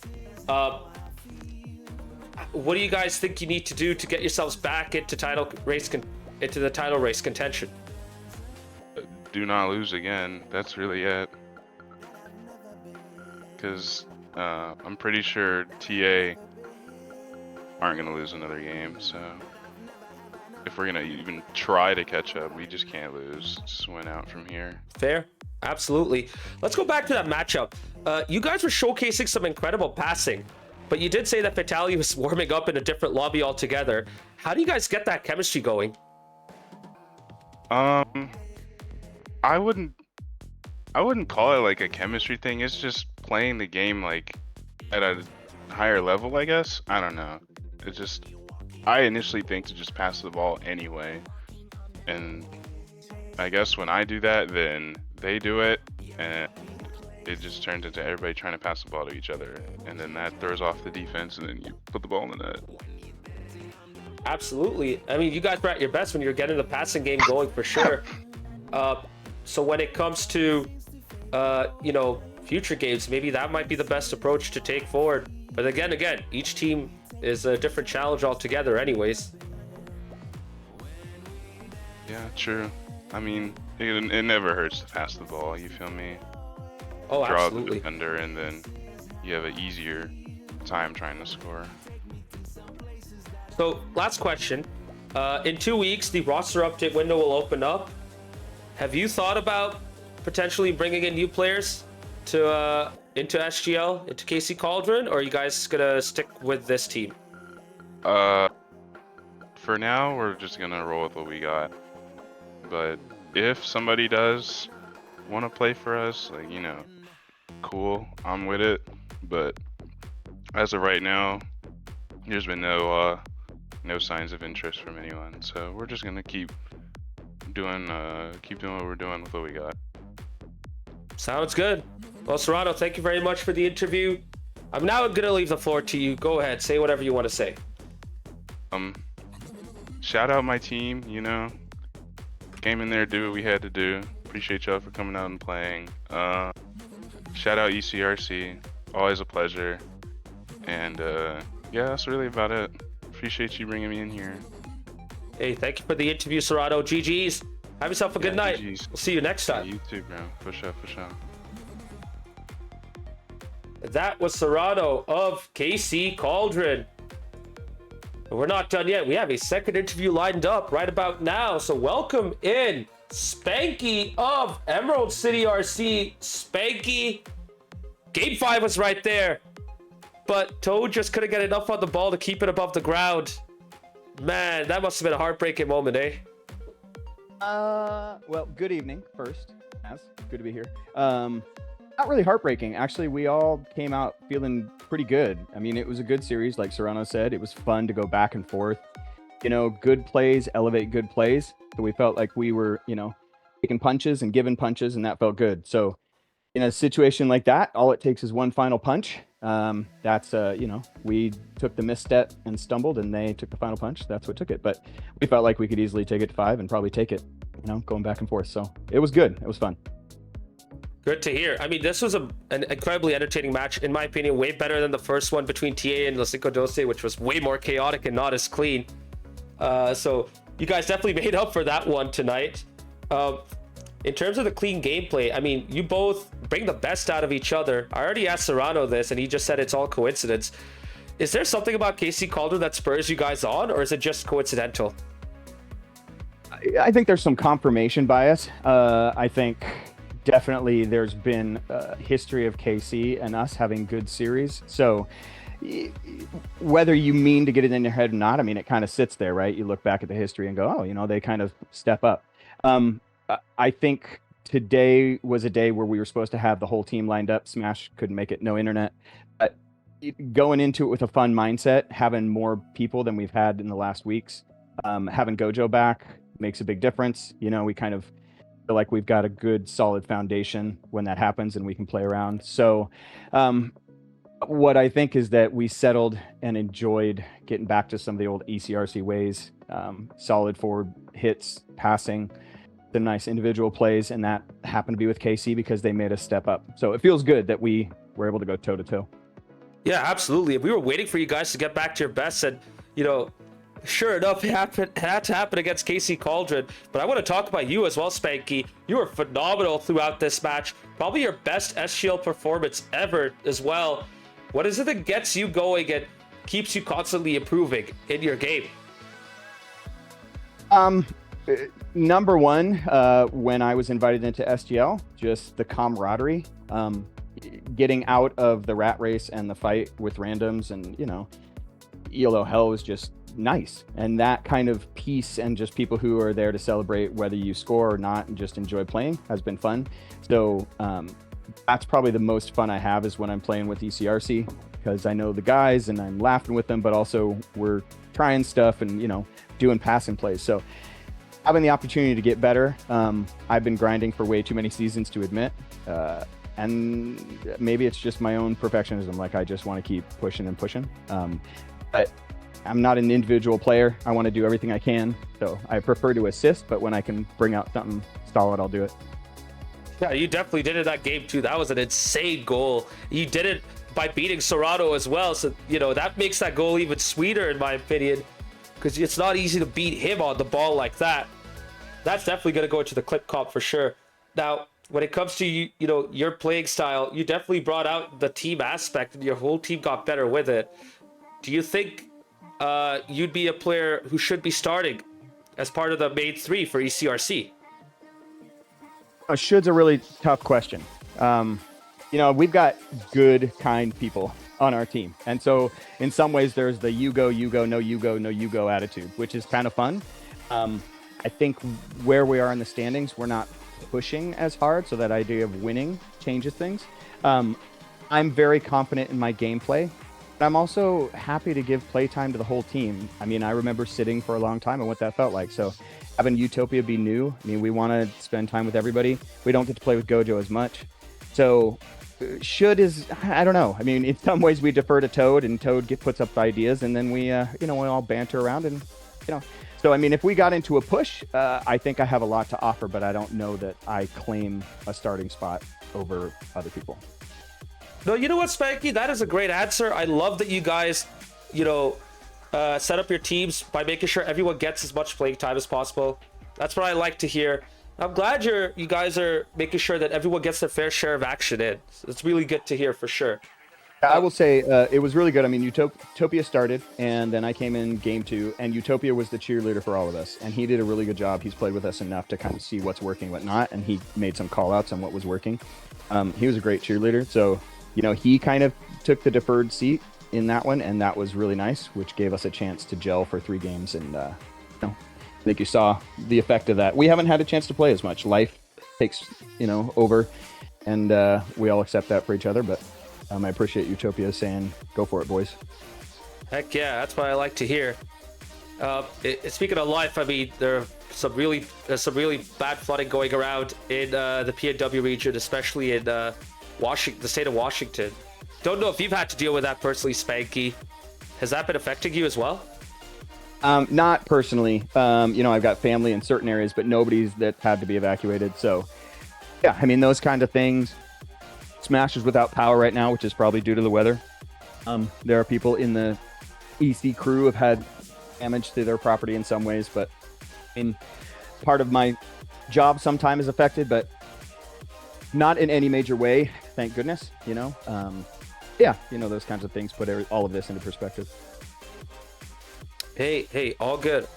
What do you guys think you need to do to get yourselves back into the title race contention? Do not lose again. That's really it. Because I'm pretty sure TA aren't gonna lose another game. So if we're gonna even try to catch up, we just can't lose. Just win out from here. Fair. Absolutely. Let's go back to that matchup. You guys were showcasing some incredible passing, but you did say that Fatality was warming up in a different lobby altogether. How do you guys get that chemistry going? I wouldn't call it like a chemistry thing. It's just playing the game like at a higher level, I guess. I don't know. It's just, I initially think to just pass the ball anyway, and I guess when I do that, then they do it, and it just turns into everybody trying to pass the ball to each other, and then that throws off the defense, and then you put the ball in the net. Absolutely. I mean, you guys were at your best when you were getting the passing game going for sure. So when it comes to, you know, future games, maybe that might be the best approach to take forward. But again, each team is a different challenge altogether anyways. Yeah, true. I mean, it never hurts to pass the ball, you feel me? Oh, Draw absolutely. the defender, and then you have an easier time trying to score. So, last question. In 2 weeks, the roster update window will open up. Have you thought about potentially bringing in new players to into SGL, into KC Cauldron, or are you guys gonna stick with this team? For now, we're just gonna roll with what we got. But if somebody does want to play for us, like, you know, cool, I'm with it. But as of right now, there's been no signs of interest from anyone. So we're just gonna keep doing what we're doing with what we got. Sounds good. Well, Serrano, thank you very much for the interview. I'm now gonna leave the floor to you. Go ahead, say whatever you want to say. Shout out my team, you know. Came in there, do what we had to do. Appreciate y'all for coming out and playing. Shout out ECRC, always a pleasure. And yeah, that's really about it. Appreciate you bringing me in here. Hey, thank you for the interview, Serrano. GG's. Have yourself a good night. GG's. We'll see you next time. Yeah, you too, bro. For sure, for sure. That was Serrano of KC Cauldron. And we're not done yet. We have a second interview lined up right about now. So welcome in Spanky of Emerald City RC. Spanky. Game 5 was right there. But Toad just couldn't get enough on the ball to keep it above the ground. Man, that must have been a heartbreaking moment, eh? Well, good evening first. Good to be here. Not really heartbreaking. Actually, we all came out feeling pretty good. I mean, it was a good series, like Serrano said. It was fun to go back and forth. You know, good plays elevate good plays. So we felt like we were, you know, taking punches and giving punches, and that felt good. So in a situation like that, all it takes is one final punch. That's you know, we took the misstep and stumbled, and they took the final punch. That's what took it. But we felt like we could easily take it to 5 and probably take it, you know, going back and forth. So it was good. It was fun. Good to hear. I mean, this was an incredibly entertaining match, in my opinion, way better than the first one between TA and LaCinco12, which was way more chaotic and not as clean. So you guys definitely made up for that one tonight. In terms of the clean gameplay, I mean, you both bring the best out of each other. I already asked Serrano this, and he just said it's all coincidence. Is there something about KC Cauldron that spurs you guys on, or is it just coincidental? I think there's some confirmation bias. I think definitely there's been a history of KC and us having good series. So whether you mean to get it in your head or not, I mean, it kind of sits there, right? You look back at the history and go, oh, you know, they kind of step up. I think today was a day where we were supposed to have the whole team lined up. Smash couldn't make it, no internet. But going into it with a fun mindset, having more people than we've had in the last weeks, having Gojo back makes a big difference. You know, we kind of feel like we've got a good solid foundation when that happens and we can play around. So what I think is that we settled and enjoyed getting back to some of the old ECRC ways, solid forward hits, passing, the nice individual plays, and that happened to be with KC because they made us step up. So it feels good that we were able to go toe to toe. Yeah, absolutely. We were waiting for you guys to get back to your best, and you know, sure enough, it had to happen against KC Cauldron. But I want to talk about you as well, Spanky. You were phenomenal throughout this match. Probably your best SGL performance ever as well. What is it that gets you going and keeps you constantly improving in your game? Number one, when I was invited into SGL, just the camaraderie, getting out of the rat race and the fight with randoms, and you know, ELO hell was just nice. And that kind of peace and just people who are there to celebrate whether you score or not and just enjoy playing has been fun. So that's probably the most fun I have, is when I'm playing with ECRC, because I know the guys and I'm laughing with them, but also we're trying stuff and, you know, doing passing plays. So having the opportunity to get better, I've been grinding for way too many seasons to admit, and maybe it's just my own perfectionism. Like, I just want to keep pushing and pushing, but I'm not an individual player. I want to do everything I can, so I prefer to assist, but when I can bring out something solid, I'll do it. Yeah, you definitely did it that game too. That was an insane goal. You did it by beating Serrano as well, so you know that makes that goal even sweeter in my opinion, because it's not easy to beat him on the ball like that. That's definitely going to go into the clip comp for sure. Now, when it comes to you know, your playing style, you definitely brought out the team aspect, and your whole team got better with it. Do you think you'd be a player who should be starting as part of the main three for ECRC? Should's a really tough question. You know, we've got good, kind people on our team. And so in some ways there's the you go, no you go, no you go attitude, which is kind of fun. I think where we are in the standings, we're not pushing as hard, so that idea of winning changes things. I'm very confident in my gameplay, but I'm also happy to give playtime to the whole team. I mean, I remember sitting for a long time and what that felt like. So having Utopia be new, I mean, we want to spend time with everybody. We don't get to play with Gojo as much. So should is, I don't know. I mean, in some ways we defer to Toad, and Toad puts up ideas, and then we, you know, we all banter around, and, you know. So, I mean, if we got into a push, I think I have a lot to offer, but I don't know that I claim a starting spot over other people. No, you know what, Spanky? That is a great answer. I love that you guys, you know, set up your teams by making sure everyone gets as much playing time as possible. That's what I like to hear. I'm glad you guys are making sure that everyone gets their fair share of action in. It's really good to hear for sure. I will say it was really good. I mean, Utopia started, and then I came in game 2, and Utopia was the cheerleader for all of us, and he did a really good job. He's played with us enough to kind of see what's working, what not, and he made some call outs on what was working. He was a great cheerleader, so, you know, he kind of took the deferred seat in that one, and that was really nice, which gave us a chance to gel for 3 games, and you know, I think you saw the effect of that. We haven't had a chance to play as much. Life takes, you know, over, and we all accept that for each other, but I appreciate Utopia saying, go for it, boys. Heck yeah, that's what I like to hear. Speaking of life, I mean, there's some really bad flooding going around in the PNW region, especially in the state of Washington. Don't know if you've had to deal with that personally, Spanky. Has that been affecting you as well? Not personally. You know, I've got family in certain areas, but nobody's that had to be evacuated. So, yeah, I mean, those kind of things. Smash is without power right now, which is probably due to the weather. There are people in the EC crew who have had damage to their property in some ways, but I mean, part of my job sometime is affected, but not in any major way, thank goodness, you know. Yeah, you know, those kinds of things put all of this into perspective. Hey, all good.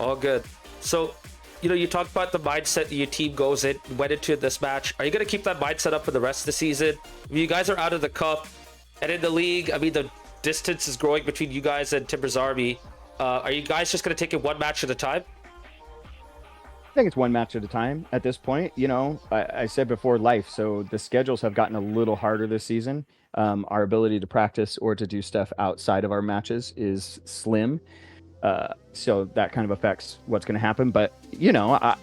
So you talked about the mindset that your team went into this match. Are you going to keep that mindset up for the rest of the season? I mean, you guys are out of the cup and in the league. I mean, the distance is growing between you guys and Timber's Army. Are you guys just going to take it one match at a time? I think it's one match at a time at this point. I said before life, so the schedules have gotten a little harder this season. Our ability to practice or to do stuff outside of our matches is slim. So that kind of affects what's going to happen. But,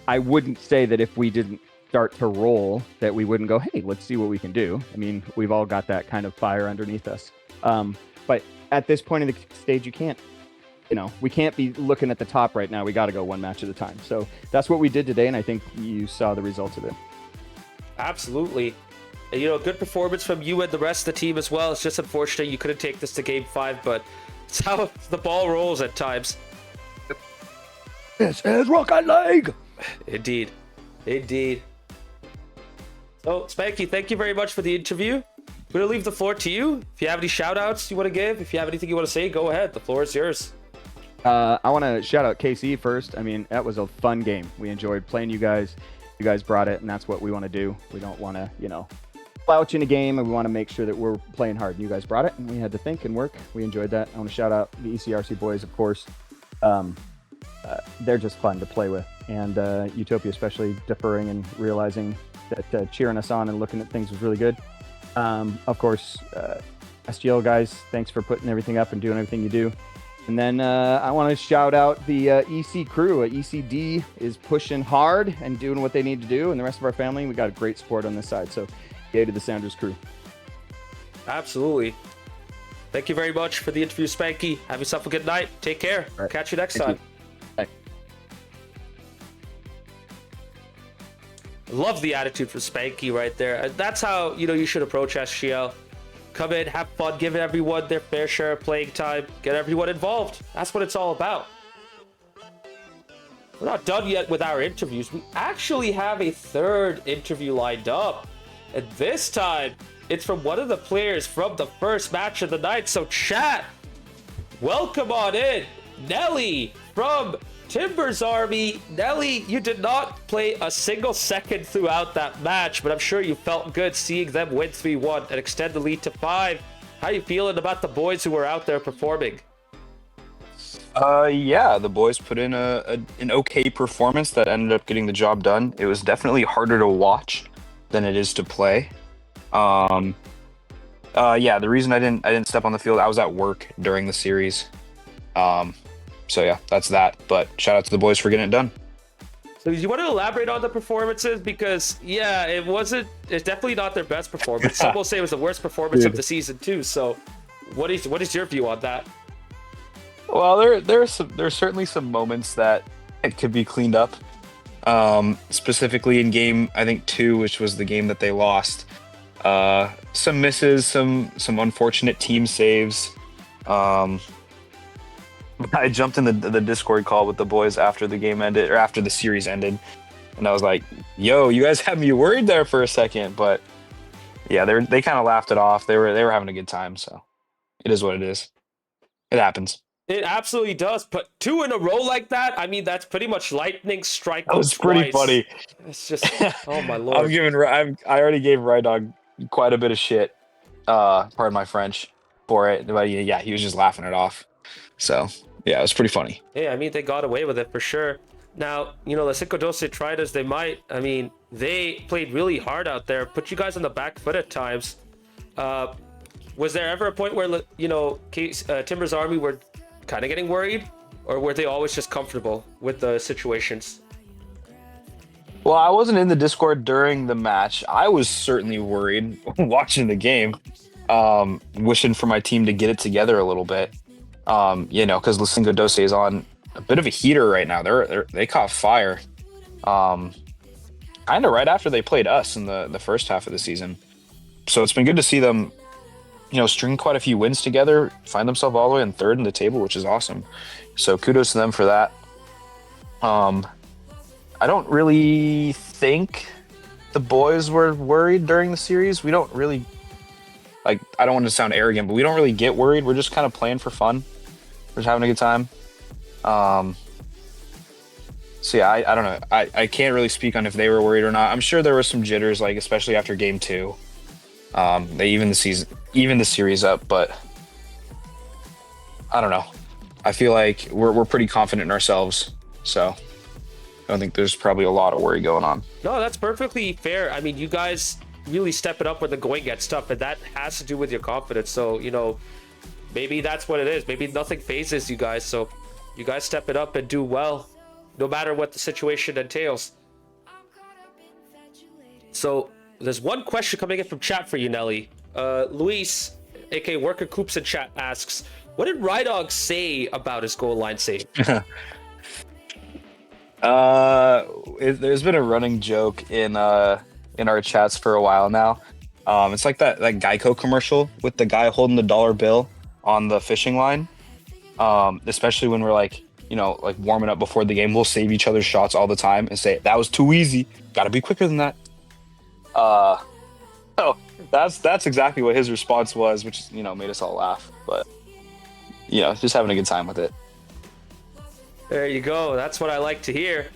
I wouldn't say that if we didn't start to roll that we wouldn't go, hey, let's see what we can do. I mean, we've all got that kind of fire underneath us. But at this point in the stage, you can't, we can't be looking at the top right now. We got to go one match at a time. So that's what we did today. And I think you saw the results of it. Absolutely. And, good performance from you and the rest of the team as well. It's just unfortunate you couldn't take this to game 5, but it's how the ball rolls at times. This is Rocket League. Indeed. So, Spanky, thank you very much for the interview. I'm going to leave the floor to you. If you have any shout outs you want to give, if you have anything you want to say, go ahead. The floor is yours. I want to shout out KC first. I mean, that was a fun game. We enjoyed playing you guys. You guys brought it, and that's what we want to do. We don't want to, slouch in a game, and we want to make sure that we're playing hard. And you guys brought it, and we had to think and work. We enjoyed that. I want to shout out the ECRC boys, of course. They're just fun to play with. And Utopia especially deferring and realizing that cheering us on and looking at things was really good. Of course, SGL guys, thanks for putting everything up and doing everything you do. And then I want to shout out the EC crew. ECD is pushing hard and doing what they need to do. And the rest of our family, we got a great support on this side. So yay to the Sounders crew. Absolutely. Thank you very much for the interview, Spanky. Have yourself a good night. Take care. Right. Catch you next time. Bye. Love the attitude for Spanky right there. That's how, you should approach SGL. Come in, have fun, give everyone their fair share of playing time, get everyone involved. That's what it's all about. We're not done yet with our interviews. We actually have a third interview lined up. And this time, it's from one of the players from the first match of the night. So chat, welcome on in, Nelly from Timber's Army. Nelly, you did not play a single second throughout that match, but I'm sure you felt good seeing them win 3-1 and extend the lead to 5. How you feeling about the boys who were out there performing? Yeah, the boys put in an okay performance that ended up getting the job done. It was definitely harder to watch than it is to play. Yeah, the reason I didn't step on the field, I was at work during the series. So yeah, that's that. But shout out to the boys for getting it done. So do you want to elaborate on the performances? Because yeah, it's definitely not their best performance. Some will say it was the worst performance of the season too. So what is your view on that? Well, there's certainly some moments that it could be cleaned up. Specifically in game, I think 2, which was the game that they lost. Some misses, some unfortunate team saves. I jumped in the Discord call with the boys after the game ended, or after the series ended, and I was like, "Yo, you guys had me worried there for a second." But yeah, they kind of laughed it off. They were having a good time, so it is what it is. It happens. It absolutely does. But 2 in a row like that, I mean, that's pretty much lightning strike. That was pretty funny. It's just, oh my lord. I already gave Rydog quite a bit of shit. Pardon my French for it, but yeah, he was just laughing it off. So yeah, it was pretty funny. Yeah, I mean, they got away with it for sure. Now, LaCinco12 tried as they might. I mean, they played really hard out there, put you guys on the back foot at times. Was there ever a point where, Timber's Army were kind of getting worried? Or were they always just comfortable with the situations? Well, I wasn't in the Discord during the match. I was certainly worried watching the game, wishing for my team to get it together a little bit. Because LaCinco12 is on a bit of a heater right now. They caught fire, kind of right after they played us in the first half of the season. So it's been good to see them, string quite a few wins together, find themselves all the way in third in the table, which is awesome. So kudos to them for that. I don't really think the boys were worried during the series. We don't really, I don't want to sound arrogant, but we don't really get worried. We're just kind of playing for fun. We're just having a good time. So yeah, I don't know. I can't really speak on if they were worried or not. I'm sure there was some jitters, like especially after game 2. They even the series up, but I don't know. I feel like we're pretty confident in ourselves, so I don't think there's probably a lot of worry going on. No, that's perfectly fair. I mean, you guys really step it up when the going gets tough, and that has to do with your confidence. So, maybe that's what it is. Maybe nothing phases you guys. So you guys step it up and do well, no matter what the situation entails. So there's one question coming in from chat for you, Nelly. Luis, aka Worker Coops in chat, asks, what did Rydog say about his goal line save? There's been a running joke in our chats for a while now. It's like that Geico commercial with the guy holding the dollar bill on the fishing line. Especially when we're like warming up before the game, we'll save each other's shots all the time and say, that was too easy. Gotta be quicker than that. So that's exactly what his response was, which made us all laugh. But just having a good time with it. There you go. That's what I like to hear.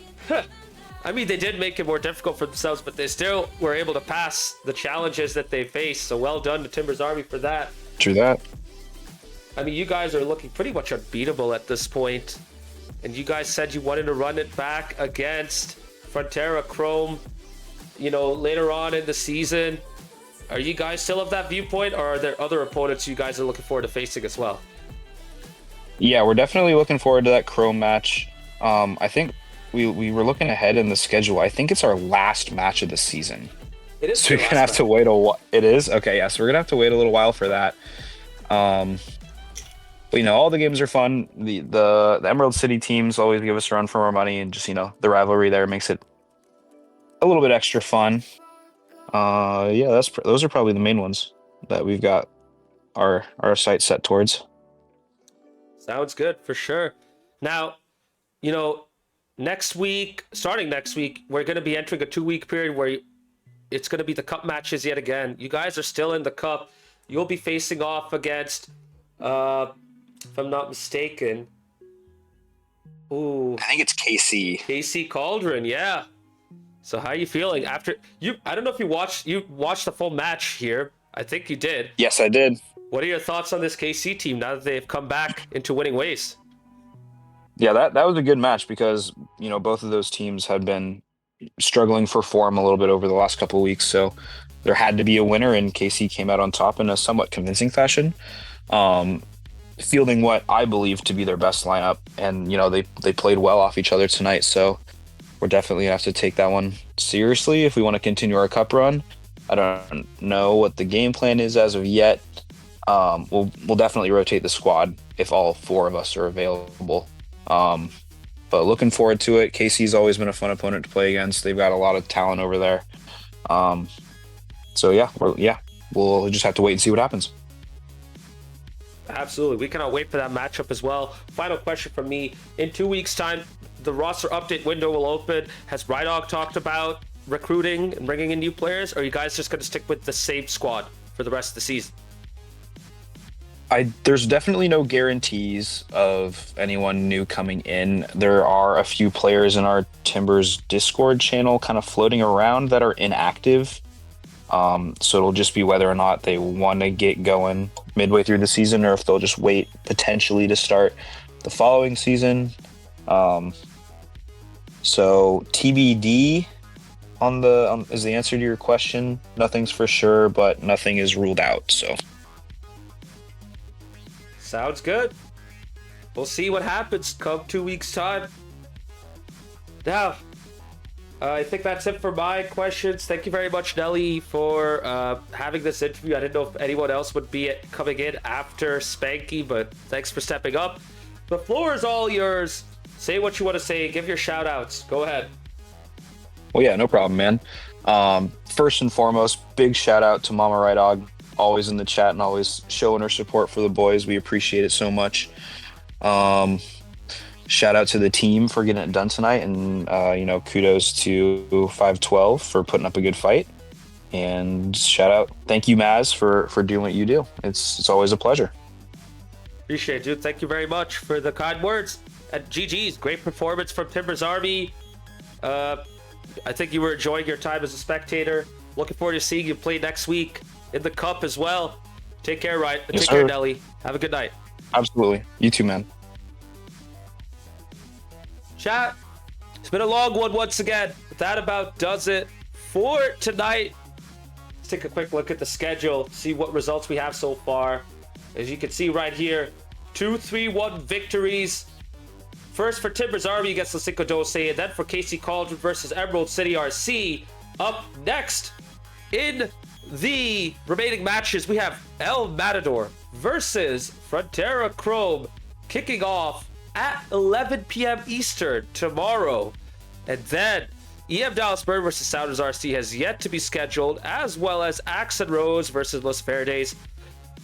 I mean, they did make it more difficult for themselves, but they still were able to pass the challenges that they faced. So well done to Timbers Army for that. True that. I mean, you guys are looking pretty much unbeatable at this point. And you guys said you wanted to run it back against Frontera Chrome, later on in the season. Are you guys still of that viewpoint, or are there other opponents you guys are looking forward to facing as well? Yeah, we're definitely looking forward to that Chrome match. I think we were looking ahead in the schedule. I think it's our last match of the season. It is. So we're gonna have to wait a while. It is? Okay, yeah. So we're gonna have to wait a little while for that. But all the games are fun. The Emerald City teams always give us a run for our money, and just the rivalry there makes it a little bit extra fun. Yeah, those are probably the main ones that we've got our sights set towards. Sounds good for sure. Now, starting next week, we're going to be entering a 2-week period where it's going to be the cup matches yet again. You guys are still in the cup. You'll be facing off against, if I'm not mistaken, I think it's KC Cauldron, yeah. So how are you feeling after I don't know if you watched the full match here. I think you did. Yes, I did. What are your thoughts on this KC team now that they've come back into winning ways? Yeah, that was a good match because, both of those teams had been struggling for form a little bit over the last couple of weeks. So there had to be a winner, and KC came out on top in a somewhat convincing fashion, fielding what I believe to be their best lineup. And, they played well off each other tonight. So we're definitely going to have to take that one seriously if we want to continue our cup run. I don't know what the game plan is as of yet. We'll definitely rotate the squad if all 4 of us are available. But looking forward to it. KC's always been a fun opponent to play against. They've got a lot of talent over there. So we'll just have to wait and see what happens. Absolutely. We cannot wait for that matchup as well. Final question from me. In 2 weeks' time, the roster update window will open. Has Rydog talked about recruiting and bringing in new players, or are you guys just going to stick with the same squad for the rest of the season? There's definitely no guarantees of anyone new coming in. There are a few players in our Timbers Discord channel kind of floating around that are inactive. So it'll just be whether or not they want to get going midway through the season, or if they'll just wait potentially to start the following season. So TBD is the answer to your question. Nothing's for sure, but nothing is ruled out. So. Sounds good. We'll see what happens come 2 weeks' time. Now, I think that's it for my questions. Thank you very much, Nelly, for having this interview. I didn't know if anyone else would be coming in after Spanky, but thanks for stepping up. The floor is all yours. Say what you want to say. Give your shout outs. Go ahead. Well, yeah, no problem, man. First and foremost, big shout out to Mama Rydog. Always in the chat and always showing her support for the boys. We appreciate it so much. Shout out to the team for getting it done tonight, and kudos to 512 for putting up a good fight. And thank you, Maz, for doing what you do. It's always a pleasure. Appreciate it, dude. Thank you very much for the kind words. And GG's, great performance from Timbers Army. I think you were enjoying your time as a spectator. Looking forward to seeing you play next week in the Cup as well. Take care, Ryan. Yes, Take care, sir. Nelly. Have a good night. Absolutely. You too, man. Chat, it's been a long one once again. But that about does it for tonight. Let's take a quick look at the schedule, see what results we have so far. As you can see right here, 2-3-1 victories. First for Timbers Army against LaCinco12, and then for KC Cauldron versus Emerald City RC. Up next in the remaining matches, we have El Matador versus Frontera Chrome, kicking off at 11 p.m. Eastern tomorrow. And then EM Dallas Bird versus Sounders RC has yet to be scheduled, as well as Axe and Rose versus Los Verdes.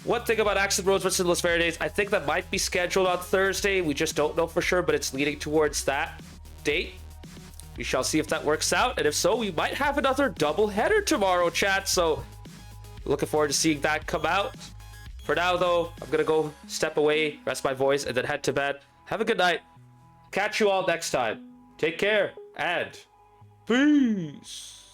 One thing about Axe and Rose versus Los Verdes, I think that might be scheduled on Thursday. We just don't know for sure, but it's leading towards that date. We shall see if that works out, and if so, we might have another doubleheader tomorrow, chat. So looking forward to seeing that come out. For now, though, I'm gonna go step away, rest my voice, and then head to bed. Have a good night. Catch you all next time. Take care, and peace.